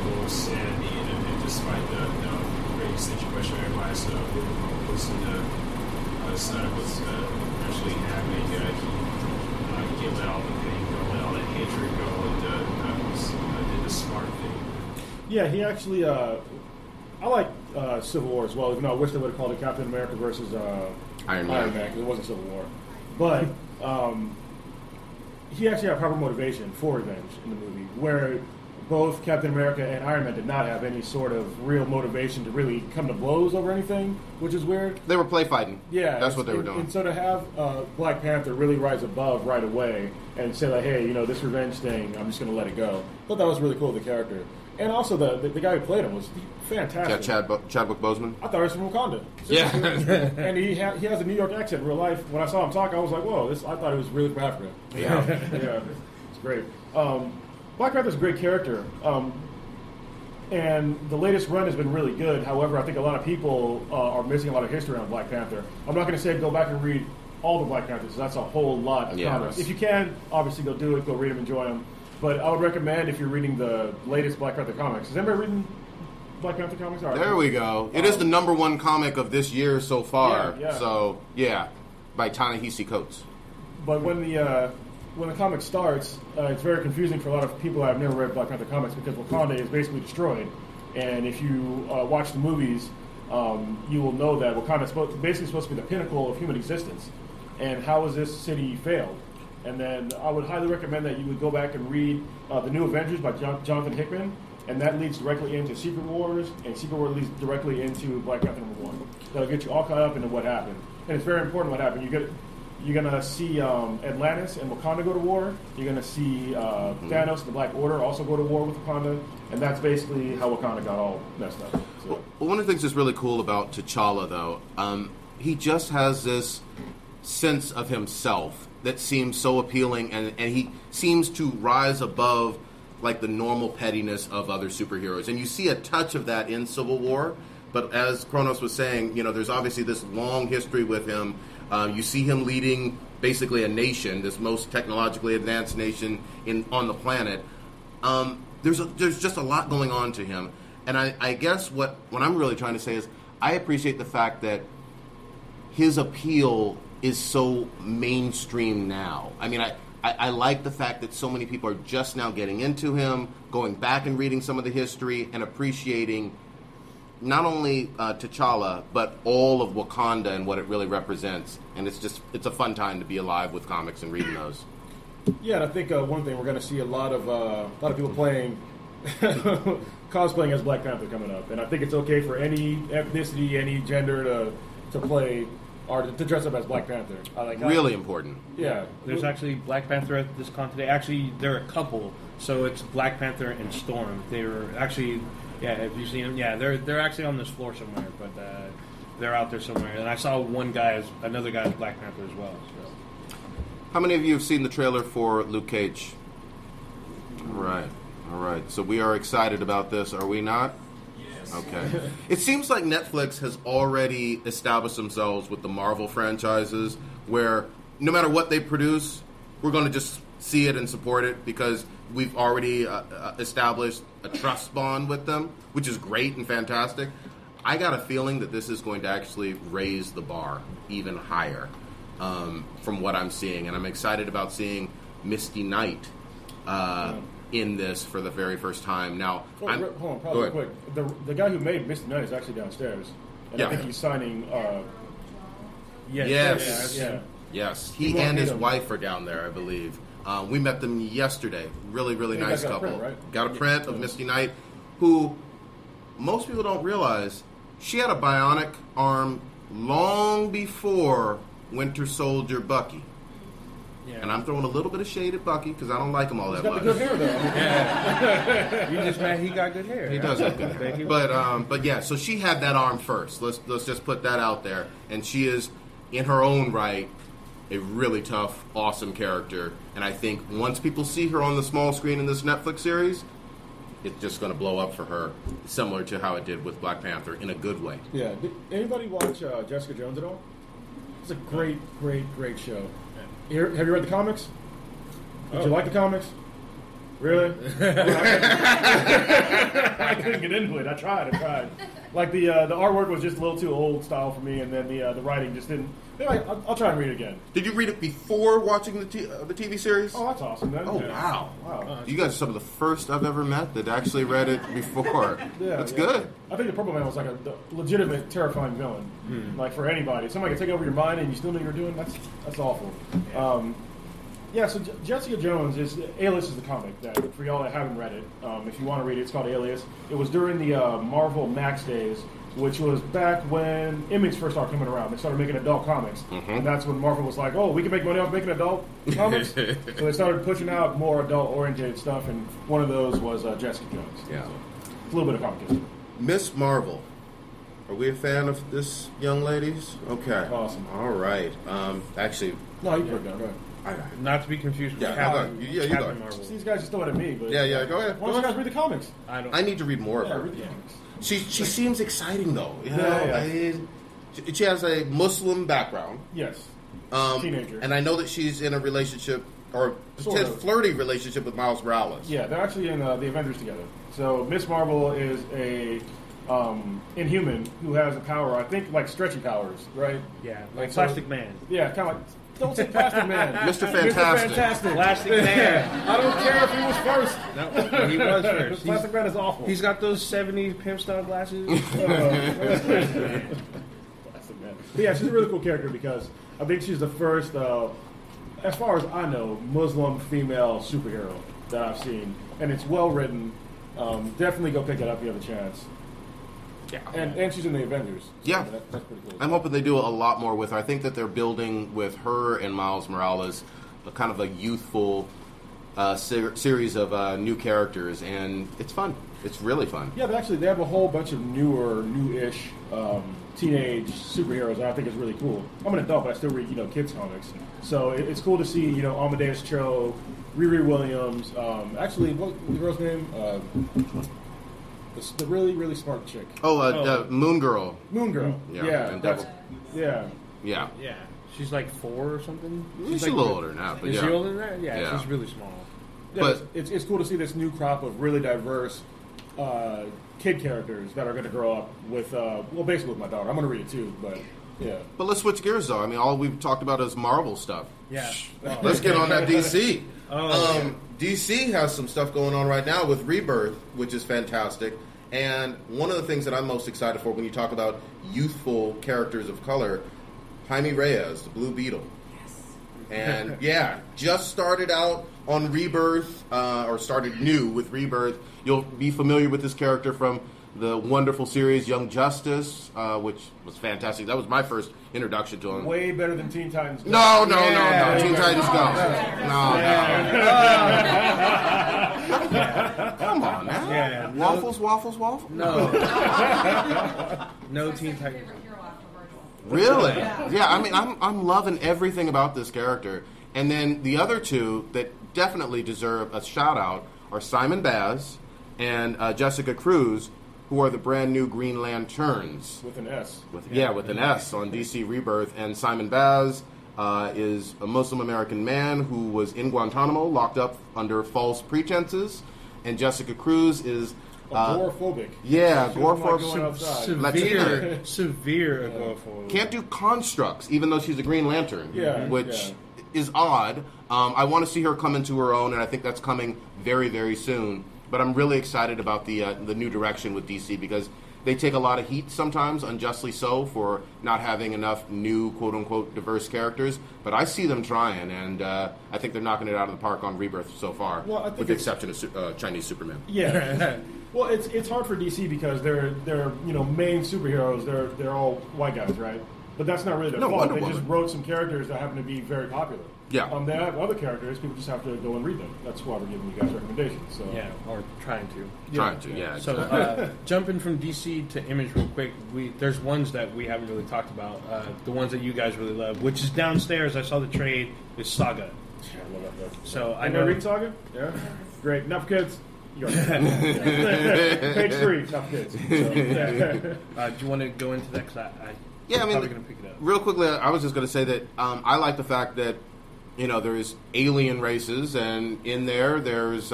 little sandy, and despite the great situation everybody's losing the son was actually having, he let all the pain go, let all that hatred go, and did the smart thing. Yeah, he actually. I like Civil War as well, even though I wish they would have called it Captain America versus Iron Man, because it wasn't Civil War. But he actually had proper motivation for revenge in the movie, where both Captain America and Iron Man did not have any sort of real motivation to really come to blows over anything, which is weird. They were play fighting. Yeah, that's what they were doing. And so to have Black Panther really rise above right away and say like, hey, this revenge thing, I'm just going to let it go. I thought that was really cool, the character. And also the guy who played him was fantastic. Yeah, Chadwick Boseman. I thought he was from Wakanda. Yeah. And he has a New York accent in real life. When I saw him talk, I was like, whoa, I thought he was really from Africa. Yeah. Yeah, it's great. Black Panther's a great character. And the latest run has been really good. However, I think a lot of people are missing a lot of history on Black Panther. I'm not going to say go back and read all the Black Panthers. That's a whole lot of comics. If you can, obviously go do it. Go read them, enjoy them. But I would recommend if you're reading the latest Black Panther comics. Is anybody reading Black Panther comics? All right. There we go. It is the #1 comic of this year so far. Yeah. So, yeah, by Ta-Nehisi Coates. But when the comic starts, it's very confusing for a lot of people that have never read Black Panther comics because Wakanda is basically destroyed. And if you watch the movies, you will know that Wakanda is basically supposed to be the pinnacle of human existence. And how has this city failed? And then I would highly recommend that you would go back and read The New Avengers by Jonathan Hickman, and that leads directly into Secret Wars, and Secret Wars leads directly into Black Panther #1. That'll get you all caught up into what happened. And it's very important what happened. You're going to see Atlantis and Wakanda go to war. You're going to see Thanos and the Black Order also go to war with Wakanda, and that's basically how Wakanda got all messed up. So. Well, one of the things that's really cool about T'Challa, though, he just has this sense of himself that seems so appealing, and he seems to rise above like the normal pettiness of other superheroes. And you see a touch of that in Civil War, but as Kr0nus was saying, there's obviously this long history with him. You see him leading basically a nation, this most technologically advanced nation on the planet. There's just a lot going on to him. And I guess what I'm really trying to say is I appreciate the fact that his appeal is so mainstream now. I mean, I like the fact that so many people are just now getting into him, going back and reading some of the history and appreciating not only T'Challa, but all of Wakanda and what it really represents. And it's a fun time to be alive with comics and reading those. Yeah, and I think one thing we're going to see a lot of people playing, cosplaying as Black Panther coming up, and I think it's okay for any ethnicity, any gender to play or to dress up as Black Panther. Really important. Yeah, There's actually Black Panther at this con today. Actually, they're a couple, so it's Black Panther and Storm. They were actually, have you seen them? Yeah, they're actually on this floor somewhere, but they're out there somewhere. And I saw another guy as Black Panther as well. So. How many of you have seen the trailer for Luke Cage? All right. So we are excited about this, are we not? Yes. Okay. It seems like Netflix has already established themselves with the Marvel franchises, where no matter what they produce, we're going to just see it and support it because we've already established a trust bond with them, which is great and fantastic. I got a feeling that this is going to actually raise the bar even higher. From what I'm seeing, and I'm excited about seeing Misty Knight in this for the very first time. Now, hold on, probably quick. The guy who made Misty Knight is actually downstairs, and I think he's signing. Yes. He and his wife are down there, I believe. We met them yesterday. Really, really nice couple. Got a print of Misty Knight, who most people don't realize she had a bionic arm long before Winter Soldier Bucky. Yeah. And I'm throwing a little bit of shade at Bucky because I don't like him all that much. He's got the good hair, though. You just mad he got good hair. He does have good hair. But yeah, so she had that arm first. Let's just put that out there. And she is, in her own right, a really tough, awesome character. And I think once people see her on the small screen in this Netflix series, it's just going to blow up for her, similar to how it did with Black Panther, in a good way. Yeah. Did anybody watch Jessica Jones at all? It's a great show. Have you read the comics? Did you like the comics? Really? I couldn't get into it. I tried. Like the artwork was just a little too old style for me, and then the writing just didn't. I'll try and read it again. Did you read it before watching the TV series? Oh, that's awesome. Then. Oh, yeah. Wow. You guys are some of the first I've ever met that actually read it before. That's good. I think the Purple Man was like a legitimate terrifying villain. Like for anybody. If somebody can take over your mind and you still know what you're doing, that's awful. So Jessica Jones Alias is the comic that, for y'all that haven't read it, if you want to read it, it's called Alias. It was during the Marvel Max days, which was back when Image first started coming around. They started making adult comics. And that's when Marvel was like, oh, we can make money off making adult comics. So they started pushing out more adult-oriented stuff, and one of those was Jessica Jones. Yeah. So, it's a little bit of comic history. Miss Marvel. Are we a fan of this young lady's? Okay. Awesome. All right. Actually... No, you put it down. Go ahead. Not to be confused with Captain Marvel. These guys are still at me, but go ahead. Why don't you guys read the comics? I need to read more of her. Read the comics. She seems exciting though. She has a Muslim background. Yes. Teenager. And I know that she's in a relationship or flirty relationship with Miles Morales. Yeah, they're actually in the Avengers together. So Miss Marvel is a Inhuman who has a power, I think, like stretchy powers, right? Yeah, like Plastic Man. Yeah, kind of like. Don't say Plastic Man. Mr. Fantastic. Plastic Man. I don't care if he was first. No, he was first. Plastic Man is awful. He's got those 70s pimp style glasses. Plastic Man. But yeah, she's a really cool character because I think she's the first, as far as I know, Muslim female superhero that I've seen. And it's well written. Definitely go pick it up if you have a chance. Yeah. And she's in the Avengers. So yeah. That's pretty cool. I'm hoping they do a lot more with her. I think that they're building with her and Miles Morales a kind of a youthful series of new characters, and it's fun. It's really fun. Yeah, but actually they have a whole bunch of new-ish teenage superheroes that I think is really cool. I'm an adult, but I still read kids comics. So it's cool to see Amadeus Cho, Riri Williams. Actually, what was the girl's name? The really, really smart chick. Moon Girl. Moon Girl. Yeah. She's like 4 or something. She's a little older now. But is she older than that? Yeah, she's really small. Yeah, but it's cool to see this new crop of really diverse kid characters that are going to grow up with, basically with my daughter. I'm going to read it too, but yeah. But let's switch gears though. I mean, all we've talked about is Marvel stuff. Yeah. Let's get on that DC. DC has some stuff going on right now with Rebirth, which is fantastic. And one of the things that I'm most excited for when you talk about youthful characters of color, Jaime Reyes, the Blue Beetle. And yeah, just started out on Rebirth, or started new with Rebirth. You'll be familiar with this character from the wonderful series Young Justice, which was fantastic. That was my first introduction to him. Way better than Teen Titans Go. No. Teen Titans Go. No. Come on, man. Yeah, Waffles. No. No Teen Titans. Really? Yeah, I mean, I'm loving everything about this character. And then the other two that definitely deserve a shout-out are Simon Baz and Jessica Cruz, who are the brand new Green Lanterns. With an S. With an S on DC Rebirth. And Simon Baz is a Muslim-American man who was in Guantanamo, locked up under false pretenses. And Jessica Cruz is... agoraphobic. Yeah, agoraphobic. Severe agoraphobic. Can't do constructs, even though she's a Green Lantern, which is odd. I want to see her come into her own, and I think that's coming very, very soon. But I'm really excited about the new direction with DC because they take a lot of heat sometimes, unjustly so, for not having enough new, quote-unquote, diverse characters. But I see them trying, and I think they're knocking it out of the park on Rebirth so far, with the exception of Chinese Superman. Yeah. Well, it's hard for DC because they're main superheroes. They're all white guys, right? But that's not really their fault. They just wrote some characters that happen to be very popular. Yeah. They have other characters. People just have to go and read them. That's why we're giving you guys recommendations. So. Yeah, or trying to. Yeah. So jumping from DC to Image real quick, there's ones that we haven't really talked about. The ones that you guys really love, which is downstairs. I saw the trade. Is Saga. Yeah, I love that book. So I know. Read Saga? Yeah. Great. Enough kids. Page 3, enough kids. So, do you want to go into that? Because I'm probably going to pick it up. Real quickly, I was just going to say that I like the fact that there's alien races, and in there's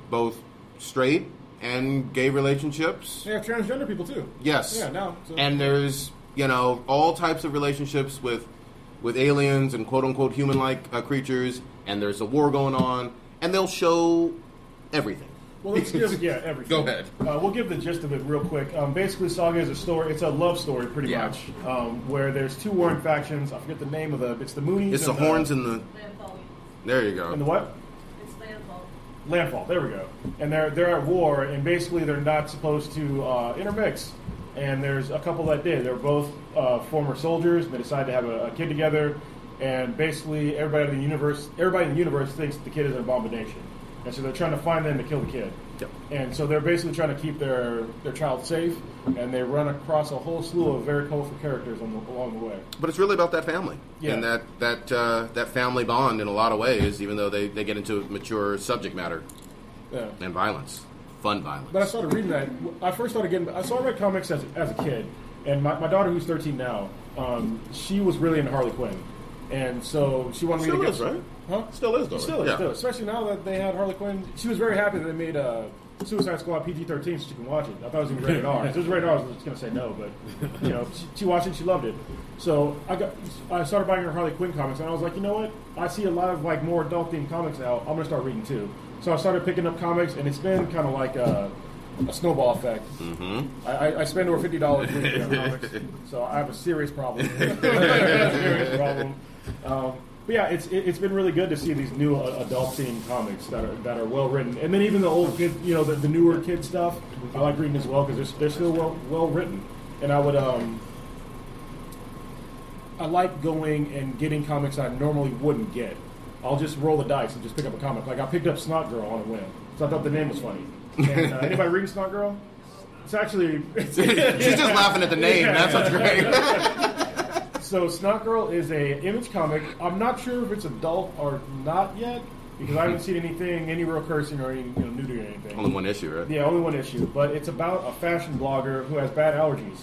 both straight and gay relationships. Yeah, transgender people too. Yes. Yeah, now. So. And there's all types of relationships with aliens and quote unquote human-like creatures, and there's a war going on, and they'll show everything. Well, let's give everything. Go ahead. We'll give the gist of it real quick. Basically, Saga is a story. It's a love story, pretty much, where there's two warring factions. I forget the name of it's the Moonies. It's the Horns and the... Landfall. There you go. And the what? It's Landfall. Landfall. There we go. And they're at war, and basically they're not supposed to intermix. And there's a couple that did. They're both former soldiers. And they decided to have a kid together. And basically, everybody in the universe thinks the kid is an abomination. And so they're trying to find them to kill the kid. Yep. And so they're basically trying to keep their child safe, and they run across a whole slew of very colorful characters along the way. But it's really about that family. Yeah. And that family bond in a lot of ways, even though they get into mature subject matter. Yeah. And violence. Fun violence. But I started reading that. I read comics as a kid, and my daughter, who's 13 now, she was really into Harley Quinn. And so she wanted me to get... right? Huh? Still is, though. Still is. Especially now that they had Harley Quinn. She was very happy that they made Suicide Squad PG-13 so she can watch it. I thought it was going to be rated R. If it was rated R, I was just going to say no, but she watched it, she loved it. So I started buying her Harley Quinn comics, and I was like, you know what? I see a lot of more adult-themed comics now. I'm going to start reading too. So I started picking up comics, and it's been kind of like a snowball effect. Mm-hmm. I spend over $50 reading on comics, so I have a serious problem. Serious problem. But yeah, it's been really good to see these new adult-themed comics that are well written, and then even the old kid, the newer kid stuff, I like reading as well because they're still well written. And I would I like going and getting comics I normally wouldn't get. I'll just roll the dice and just pick up a comic. Like I picked up Snot Girl on a whim, so I thought the name was funny. And anybody reading Snot Girl? It's actually she's just laughing at the name. That's what's great. So Snot Girl is a Image comic. I'm not sure if it's adult or not yet because I haven't seen any real cursing or any nudity or anything. Only one issue, right? Yeah, only one issue. But it's about a fashion blogger who has bad allergies.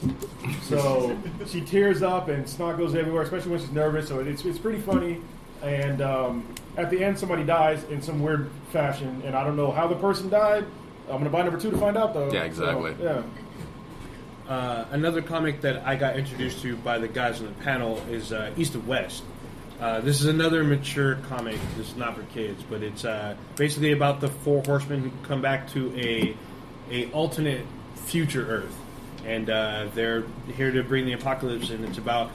So she tears up and snot goes everywhere, especially when she's nervous. So it's pretty funny. And at the end, somebody dies in some weird fashion, and I don't know how the person died. I'm going to buy number 2 to find out, though. Yeah, exactly. So, yeah. Another comic that I got introduced to by the guys on the panel is East of West. This is another mature comic. This is not for kids, but it's basically about the 4 horsemen who come back to a alternate future Earth, and they're here to bring the apocalypse. And it's about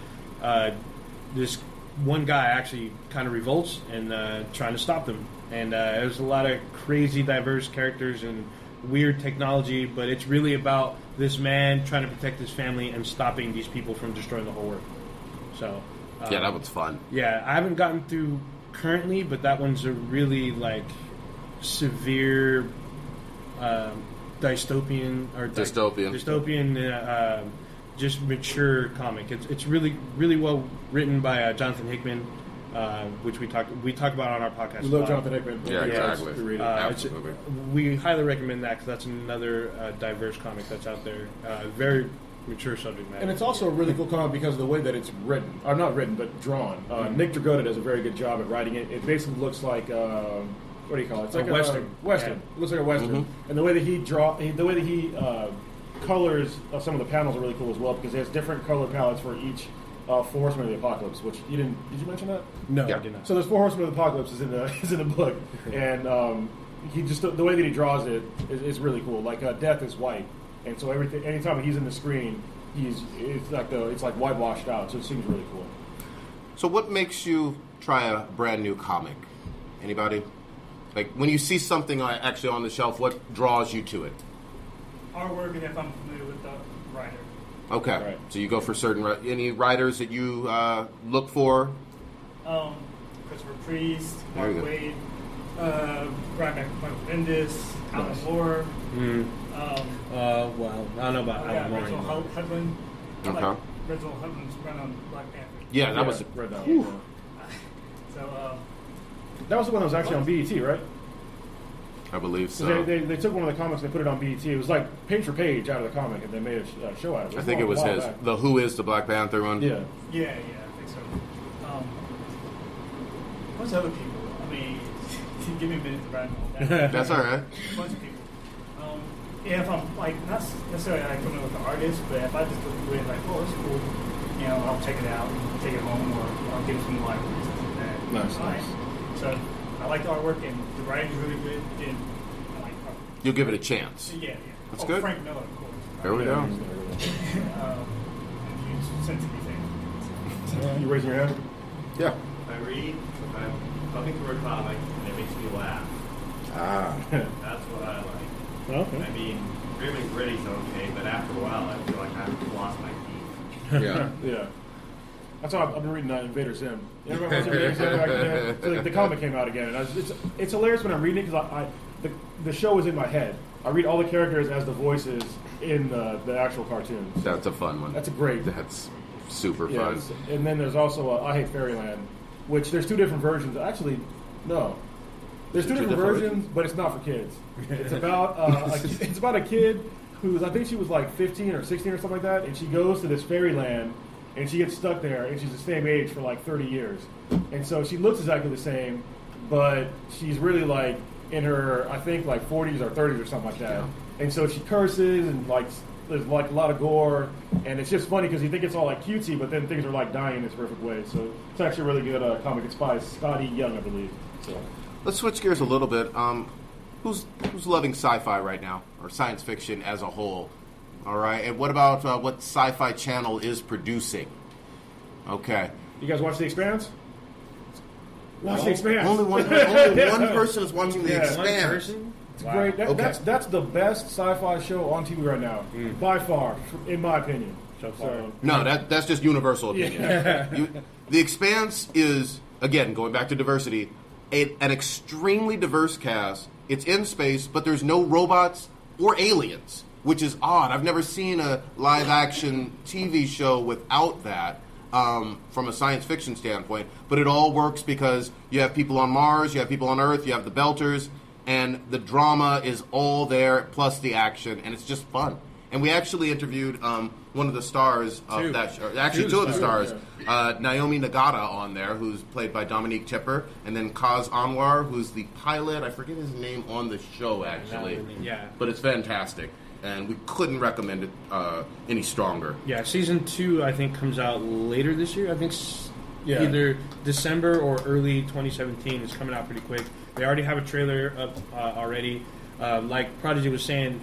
this one guy actually kind of revolts and trying to stop them. And there's a lot of crazy, diverse characters and weird technology, but it's really about this man trying to protect his family and stopping these people from destroying the whole world. So Yeah, that was fun. yeah, I haven't gotten through currently, but that one's a really like severe dystopian just mature comic. It's really well written by Jonathan Hickman, which we talked about on our podcast. We love Jonathan Hickman. Yeah, exactly. To read it. Absolutely. We highly recommend that because that's another diverse comic that's out there. Very mature subject matter. And it's also a really cool comic because of the way that it's written. Or not written, but drawn. Nick Dragotta does a very good job at writing it. It basically looks like, what do you call it? It's like a Western. Western. Yeah. It looks like a Western. Mm-hmm. And the way that he colors of some of the panels are really cool as well because he has different color palettes for each 4 Horsemen of the Apocalypse, which you didn't... Did you mention that? No, Yeah. I did not. So there's 4 Horsemen of the Apocalypse is in the book, and he just the way that he draws it is really cool. Like Death is white, and so anytime he's in the screen, it's like whitewashed out. So it seems really cool. So what makes you try a brand new comic? Anybody? Like when you see something actually on the shelf, what draws you to it? Artwork, and if I'm familiar with the writer. Okay, Right. so you go for any writers that you look for? Christopher Priest, There you Mark go. Waid, Brian Bendis, Alan Nice. Moore. Well, I don't know about Alan Moore Reginald anymore. Hudlin. I Okay. like Reginald Hudlin's run on Black Panther. Yeah, that was. right now. So, That was the one that was actually on BET, right? I believe So so. they took one of the comics and they put it on BET. It was like page for page out of the comic, and they made a show out of it. I think it was a while his. back. The Who is the Black Panther one? Yeah. yeah, I think so. What's other people? I mean, give me a minute to write them all down. That's all right. A bunch of people. Yeah, if I'm like not necessarily like coming with the artist, but if I just look through it like, oh, it's cool, you know, I'll check it out, and take it home, or I'll give it some like stuff like that. Nice, All right. nice. So I like the artwork, and the writing's really good, and I like art. You'll give it a chance. Yeah. That's oh, good. Frank Miller, of course. There we go. You sensitive thing. You raising your hand? Yeah. I read, I'm looking for a comic, and it makes me laugh. Ah. That's what I like. Okay. I mean, really gritty's okay, but after a while, I feel like I've lost my teeth. Yeah. Yeah. That's why I've been reading Invader Zim. Everybody wants Invader Zim back then. So the comic came out again, and it's hilarious when I'm reading it because the show is in my head. I read all the characters as the voices in the actual cartoons. That's a fun one. That's a great. That's super Yeah, fun. and then there's also I Hate Fairyland, which there's 2 different versions. Actually, no. There's 2 different versions, but it's not for kids. It's about it's about a kid who's, I think she was like 15 or 16 or something like that, and she goes to this fairyland, and she gets stuck there, and she's the same age for like 30 years. And so she looks exactly the same, but she's really like in her, I think, like 40s or 30s or something like that. And so she curses, and like there's like a lot of gore, and it's just funny because you think it's all like cutesy, but then things are like dying in this perfect way. So it's actually a really good comic. It's by Scotty Young, I believe. So. Let's switch gears a little bit. Who's loving sci-fi right now, or science fiction as a whole? All right, and what about what Sci-Fi Channel is producing? Okay, You guys watch The Expanse? Watch The Expanse. only one person is watching The Yeah. One Expanse. person? It's Wow. great. Okay. That's the best sci-fi show on TV right now, by far, in my opinion. So far. No, that's just universal opinion. The Expanse is, again, going back to diversity, an extremely diverse cast. It's in space, but there's no robots or aliens, which is odd. I've never seen a live-action TV show without that from a science fiction standpoint. But it all works because you have people on Mars, you have people on Earth, you have the Belters, and the drama is all there, plus the action, and it's just fun. And we actually interviewed one of the stars of that show. Actually, 2 of the stars. Naomi Nagata on there, who's played by Dominique Tipper, and then Kaz Anwar, who's the pilot. I forget his name on the show, actually. Yeah. But it's fantastic, and we couldn't recommend it any stronger. Yeah, season 2 I think comes out later this year. I think Yeah. either December or early 2017. It's coming out pretty quick. They already have a trailer up already. Like Prodigy was saying,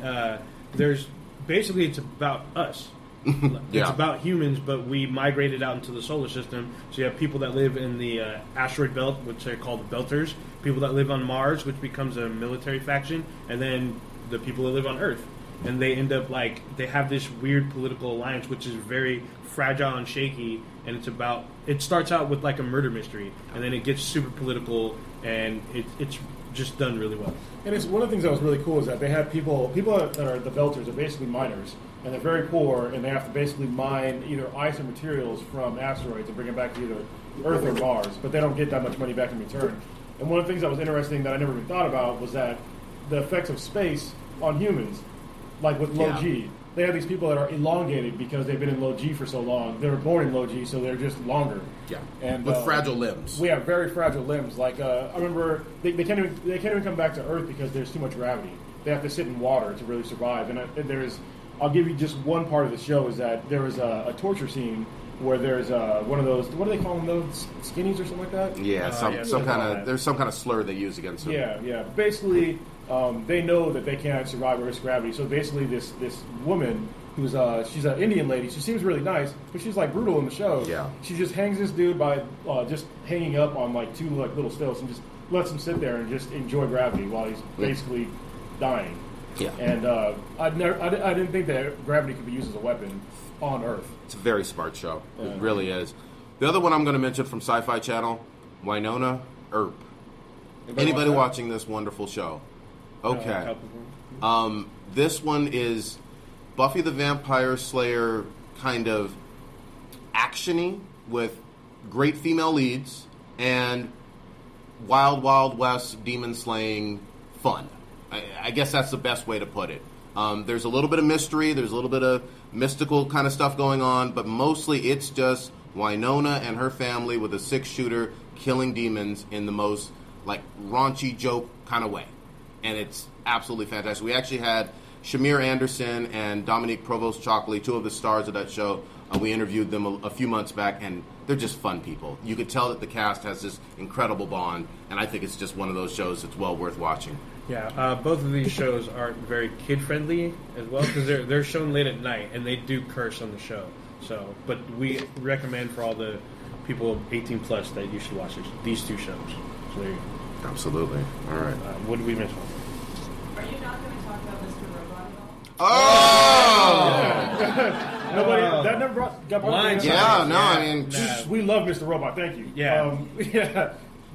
there's basically it's about us. It's about humans, but we migrated out into the solar system. So you have people that live in the asteroid belt, which are called the Belters. People that live on Mars, which becomes a military faction, and then the people that live on Earth. And they end up they have this weird political alliance, which is very fragile and shaky. And it starts out with like a murder mystery, and then it gets super political, and it's just done really well. And it's one of the things that was really cool is that they have people that are the Belters are basically miners, and they're very poor, and they have to basically mine either ice or materials from asteroids and bring it back to either Earth or Mars, but they don't get that much money back in return. And one of the things that was interesting that I never even thought about was that the effects of space on humans, like with low G. They have these people that are elongated because they've been in low G for so long. They were born in low G, so they're just longer. Yeah, and with fragile limbs. We have very fragile limbs. Like I remember, they can't even come back to Earth because there's too much gravity. They have to sit in water to really survive. And I'll give you just one part of the show is that there was a torture scene where there's one of those, what do they call them, those skinnies or something like that? Yeah, there's some kind of slur they use against them. Yeah. Basically, they know that they can't survive Earth's gravity. So basically, this woman who's she's an Indian lady. She seems really nice, but she's like brutal in the show. Yeah. She just hangs this dude by just hanging up on like two little stilts and just lets him sit there and just enjoy gravity while he's basically dying. Yeah. And I didn't think that gravity could be used as a weapon on Earth. It's a very smart show. Yeah. It really is. The other one I'm going to mention from Sci-Fi Channel, Winona Earp. Anybody watching this wonderful show? Okay. This one is Buffy the Vampire Slayer kind of action-y with great female leads and Wild Wild West demon slaying fun. I guess that's the best way to put it. There's a little bit of mystery, there's a little bit of mystical kind of stuff going on, but mostly it's just Winona and her family with a 6-shooter killing demons in the most like raunchy joke kind of way. And it's absolutely fantastic. We actually had Shamir Anderson and Dominique Provost-Chockley, two of the stars of that show. We interviewed them a few months back, and they're just fun people. You could tell that the cast has this incredible bond, and I think it's just one of those shows that's well worth watching. Yeah, both of these shows aren't very kid-friendly as well, because they're shown late at night, and they do curse on the show. So, but we recommend for all the people 18 plus that you should watch these two shows. So there you go. Absolutely. All right. What did we miss? Are you not going to talk about Mr. Robot at all? Oh! Nobody that never got brought Yeah, no, I mean, we love Mr. Robot. Thank you. Yeah,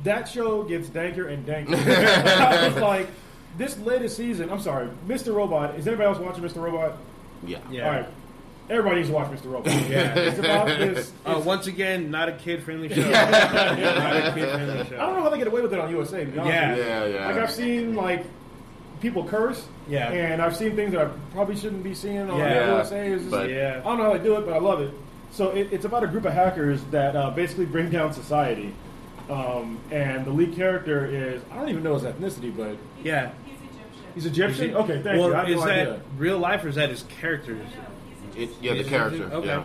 that show gets danker and danker. I was like, this latest season. I'm sorry, Mr. Robot. Is anybody else watching Mr. Robot? Yeah. All right. Everybody needs to watch Mr. Robot. Yeah. It's about this. Once again, not a kid-friendly show. Not a kid-friendly show. I don't know how they get away with it on USA. To be honest with you. Yeah. Like I've seen like people curse. Yeah. And I've seen things that I probably shouldn't be seeing on USA. It's just, But, I don't know how they do it, but I love it. So it's about a group of hackers that basically bring down society. And the lead character is, I don't even know his ethnicity, but Yeah. He's Egyptian. He's Egyptian? Okay, thank you. I had Is no that idea. real life or is that his character? No, he's The Is it character. Okay. Yeah.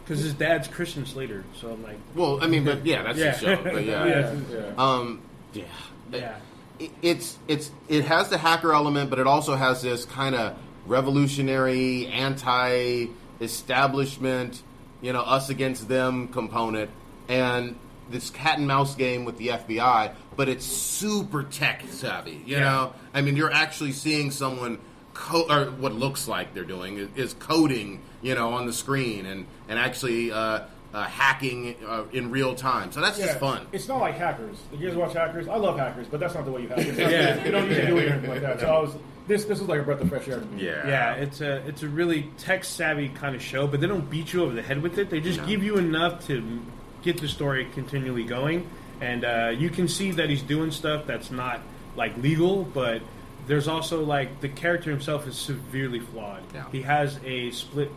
Because his dad's Christian Slater, so I'm like, Well, I mean, but yeah, that's the show. But yeah. It has the hacker element, but it also has this kind of revolutionary, anti-establishment, us against them component, and this cat and mouse game with the FBI. But it's super tech savvy. You know, I mean, you're actually seeing someone or what looks like they're doing is coding, on the screen and actually hacking in real time. So that's just fun. It's not like Hackers. You guys watch Hackers? I love Hackers, but that's not the way you hack. It's not, you don't need to do it or anything like that. So this was like a breath of fresh air to me. Yeah, it's a really tech savvy kind of show, but they don't beat you over the head with it. They just give you enough to get the story continually going, and you can see that he's doing stuff that's not like legal, but there's also like the character himself is severely flawed. Yeah. He has a split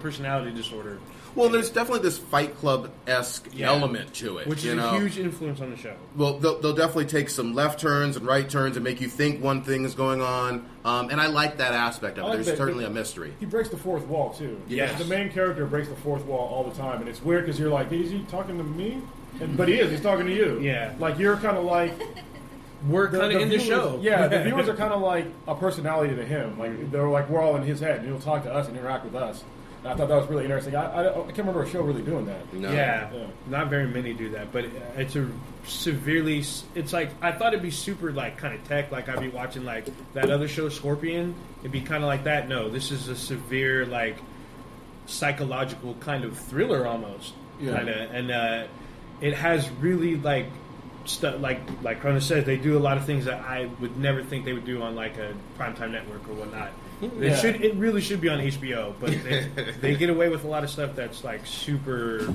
personality disorder. Well, there's definitely this Fight Club-esque element to it, which is a huge influence on the show. Well, they'll definitely take some left turns and right turns and make you think one thing is going on, and I like that aspect of it. There's certainly a mystery. He breaks the fourth wall too. Yes. The main character breaks the fourth wall all the time, and it's weird because you're like, is he talking to me? But he is. He's talking to you. Yeah. Like you're kind of like. we're kind of in the viewers- show. Yeah, the viewers are kind of like a personality to him. Like they're like we're all in his head, and he'll talk to us and interact with us. And I thought that was really interesting. I can't remember a show really doing that. No. Yeah, Yeah. not very many do that, but it's a severely. It's like I thought it'd be super like kind of tech, like I'd be watching like that other show Scorpion. It'd be kind of like that. No, this is a severe like psychological kind of thriller almost. Yeah. Kind of, and it has really like stuff like Kr0nus says. They do a lot of things that I would never think they would do on like a primetime network or whatnot. Yeah. It really should be on HBO, but they get away with a lot of stuff that's like super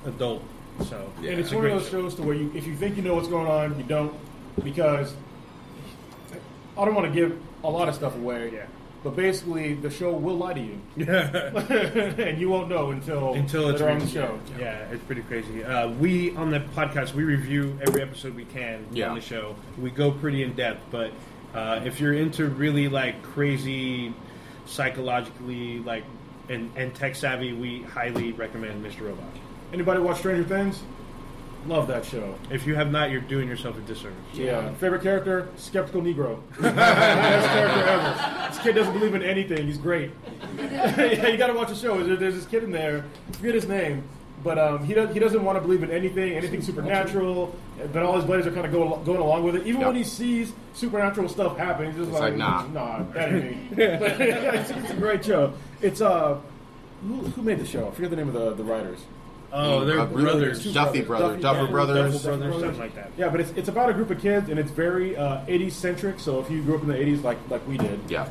adult. So And it's a one of great those shows to where if you think you know what's going on, you don't, because I don't want to give a lot of stuff away. Yeah. But basically, the show will lie to you, Yeah. and you won't know until It's they're on the released. show. Yeah, it's pretty crazy. We on the podcast we review every episode we can Yeah. on the show. We go pretty in depth, but if you're into really like crazy psychologically like and tech savvy, we highly recommend Mr. Robot. Anybody watch Stranger Things? Love that show. If you have not, you're doing yourself a disservice. Yeah. Favorite character? Skeptical Negro. Best character ever. This kid doesn't believe in anything. He's great. Yeah, you got to watch the show. There's this kid in there. I forget his name, but he doesn't want to believe in anything supernatural. But all his buddies are kind of going along with it. Even when he sees supernatural stuff happen, he's just It's like, nah. that ain't me. But it's a great show. It's who made the show? I forget the name of the writers. Oh, they're brothers. Duffy Brothers, Duffer Brothers. Duffel Brothers, something like that. Yeah, but it's about a group of kids, and it's very 80s centric. So if you grew up in the 80s, like we did, Yeah.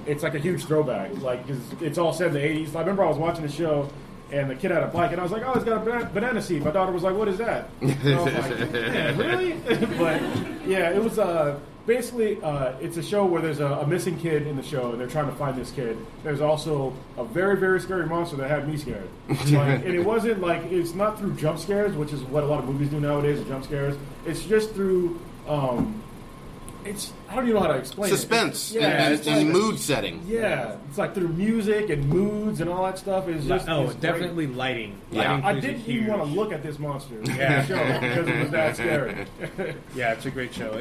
it's like a huge throwback. Like 'cause it's all set in the 80s. I remember I was watching the show, and the kid had a bike, and I was like, "Oh, it's got a banana seat." My daughter was like, "What is that?" And I was like, "Yeah, really?" But yeah, it was basically it's a show where there's a missing kid in the show, and they're trying to find this kid. There's also a very, very scary monster that had me scared. And it wasn't like, it's not through jump scares, which is what a lot of movies do nowadays, is jump scares. It's just through, I don't even know how to explain Suspense it. Yeah, and it's like- mood setting. Yeah, it's like through music and moods and all that stuff. Is just Oh, it's great. definitely lighting. Yeah. Lighting I plays a didn't even want to huge- look at this monster in Yeah. the show because it was that scary. Yeah, it's a great show.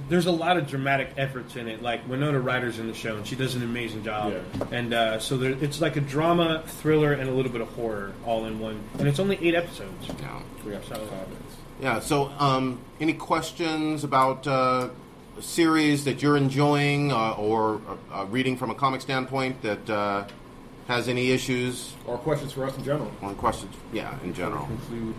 There's a lot of dramatic efforts in it. Like Winona Ryder's in the show, and she does an amazing job. Yeah. And so it's like a drama, thriller, and a little bit of horror all in one. And it's only 8 episodes. Yeah. We have 5 minutes. Yeah. So, any questions about a series that you're enjoying or reading from a comic standpoint that has any issues? Or questions for us in general. Or questions? Yeah, in general. Conclude.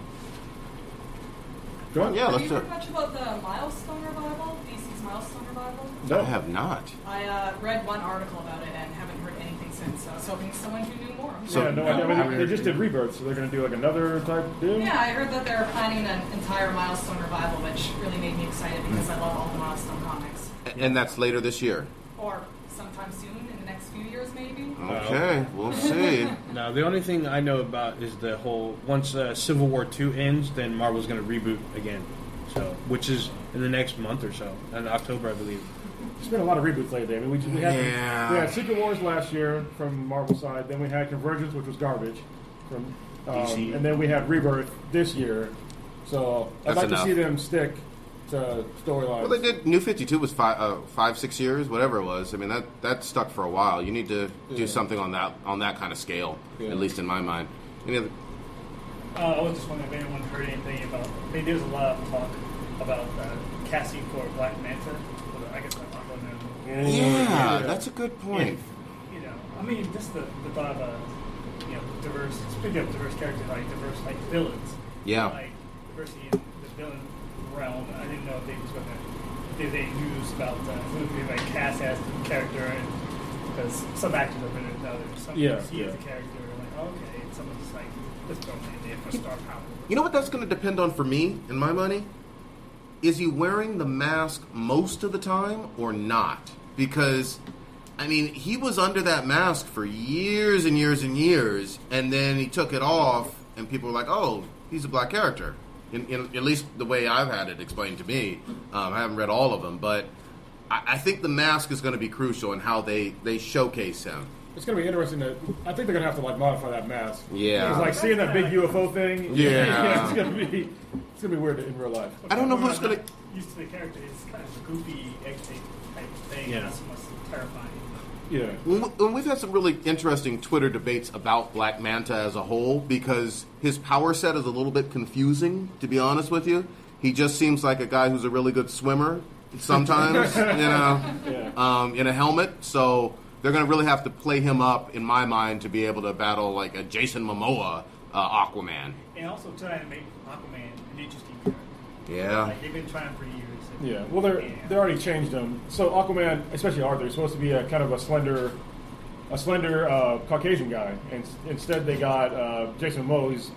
Go on. Yeah, Have let's you do heard it. much about the Milestone Revival? DC's Milestone Revival? I have not. I read one article about it and haven't heard anything since, so I was hoping someone who knew more. So- Yeah, no idea. I mean, they just did Rebirth, so they're going to do like another type deal? Yeah, I heard that they're planning an entire Milestone Revival, which really made me excited because I love all the Milestone comics. And that's later this year. Or sometime soon, in the next few years maybe. Okay, we'll see. Now, the only thing I know about is the whole once Civil War II ends, then Marvel's going to reboot again. So, which is in the next month or so, in October, I believe. There's been a lot of reboots lately. I mean, we had Secret Wars last year from Marvel side. Then we had Convergence, which was garbage, from DC. and then we had Rebirth this year. So I'd That's like enough. to see them stick to storylines. Well, they did. New 52 was 5-6 years, whatever it was. I mean, that stuck for a while. You need to do something on that kind of scale, Yeah. at least in my mind. Any other? I was just wondering if anyone heard anything about. I mean, there's a lot of talk about casting for Black Manta. I guess I'm not going to. Yeah, that's a good point. You know, I mean, just the thought of diverse. Speaking of diverse characters, like diverse villains. Yeah. Like diversity in the villain realm. I didn't know if they was going to. If there's any news about who they like cast as the character, and because some actors are better than others. Some see as a character, like okay, and some are just like let's throw him in there for star power. You know what that's going to depend on for me and my money? Is he wearing the mask most of the time or not? Because, I mean, he was under that mask for years and years and years, and then he took it off, and people were like, oh, he's a black character. In at least the way I've had it explained to me. I haven't read all of them, but I think the mask is going to be crucial in how they showcase him. It's going to be interesting. I think they're going to have to like modify that mask. Yeah. It's like seeing that big UFO thing. Yeah. It's going to be It's gonna be weird in real life. I don't know who's gonna. Used to the character, it's kind of a goofy, egg-shaped type thing. Yeah. That's what's terrifying. Yeah. When we've had some really interesting Twitter debates about Black Manta as a whole, because his power set is a little bit confusing, to be honest with you. He just seems like a guy who's a really good swimmer sometimes, in a helmet. So they're going to really have to play him up, in my mind, to be able to battle like a Jason Momoa Aquaman. And also trying to make Aquaman an interesting character. Yeah. Like, they've been trying for years. Yeah, well, they already changed him. So Aquaman, especially Arthur, is supposed to be a kind of a slender Caucasian guy, and instead they got Jason Momoa.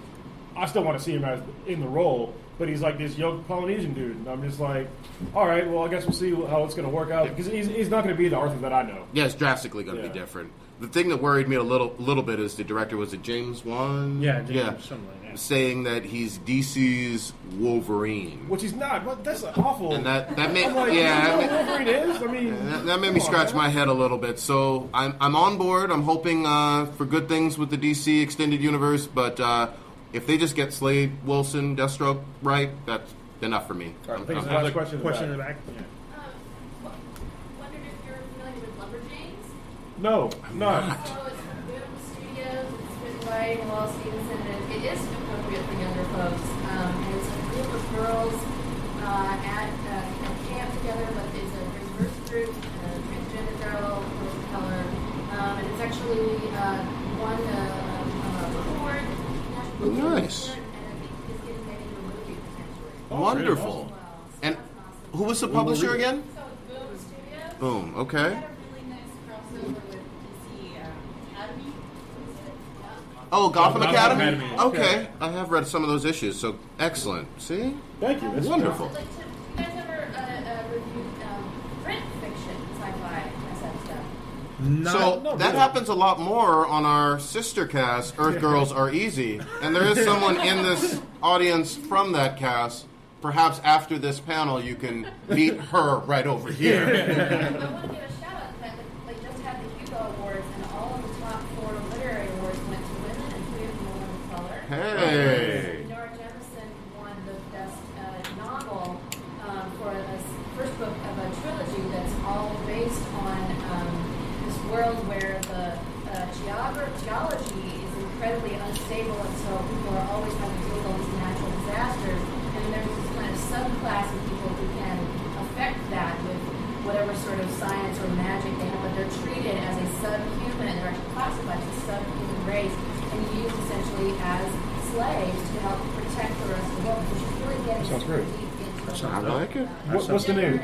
I still want to see him as in the role, but he's like this young Polynesian dude, and I'm just like, all right, well, I guess we'll see how it's going to work out, because he's not going to be the Arthur that I know. Yeah, it's drastically going to be different. The thing that worried me a little bit is the director, was it James Wan? Yeah, something like that. Saying that he's DC's Wolverine, Which he's not. But that's awful. and that made I'm like, yeah, you know what Wolverine is? I mean, that made me scratch my head a little bit. So I'm on board. I'm hoping for good things with the DC extended universe, but if they just get Slade, Wilson, Deathstroke right, that's enough for me. All right, I think it's the last question. Question in the back. Wondered if you're familiar with Lumberjanes? No, not. So it's from Boom Studios, it's written by Noel Stevenson, and it is appropriate for younger folks. And it's a group of girls at a camp together, but it's a diverse group, a transgender girl, girl of color, and it's actually won a award. Nice. And I think it's getting made into a movie potentially. Wonderful. Wow. So And that's awesome. who was the publisher again? So Boom Studios. Boom. We Okay. had a really nice crossover with DC Academy. Was it? Yeah. Oh, Gotham Gotham Academy? Academy. Okay. I have read some of those issues, so excellent. See? Thank you. That's Wonderful. Like, do you guys ever reviewed print fiction, sci-fi, SF stuff? So that happens a lot more on our sister cast, Earth Girls Are Easy. And there is someone in this audience from that cast. Perhaps after this panel, you can meet her right over here. I want to give a shout out that they just had the Hugo Awards, and all of the top 4 literary awards went to women, and 3 of them were women of color. Hey. Nora Jemison won the best novel for the first book of a trilogy that's all based on this world where the geology is incredibly unstable, and so people are always having to deal with all these natural disasters. And there's this kind of subclass of people who can affect that with whatever sort of science or magic they have, but they're treated as a subhuman, and they're actually classified as a subhuman race and used essentially as slaves to help protect the rest of the world. So she's really getting Sounds great. deep into the I like it. What's the name?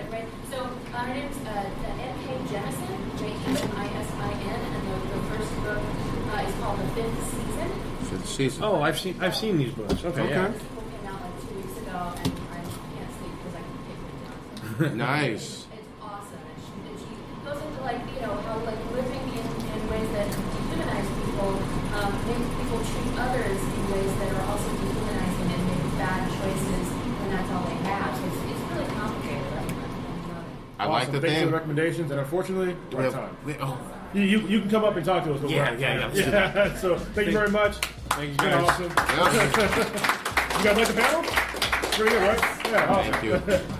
So her name's N.K. Jemison, Jemison, and the first book is called The Fifth Season. Fifth season. Oh, I've seen these books. Okay. Yeah. This book came out like 2 weeks ago, and I can't sleep because I can't get it down. So Nice. it's awesome. And she goes into like, how like living in ways that dehumanize people make people treat others in ways that are also dehumanizing and make bad choices when that's all they have. So it's really complicated. I love it. I like the Thanks for theme. the recommendations, and unfortunately, we're out of time. Oh. You can come up and talk to us. But Yeah, we're yeah, out of yeah. time. So thank you very much. Thank you, It's been guys. awesome. Yeah. You guys like the panel? Pretty good, right? Yeah, awesome. Thank you.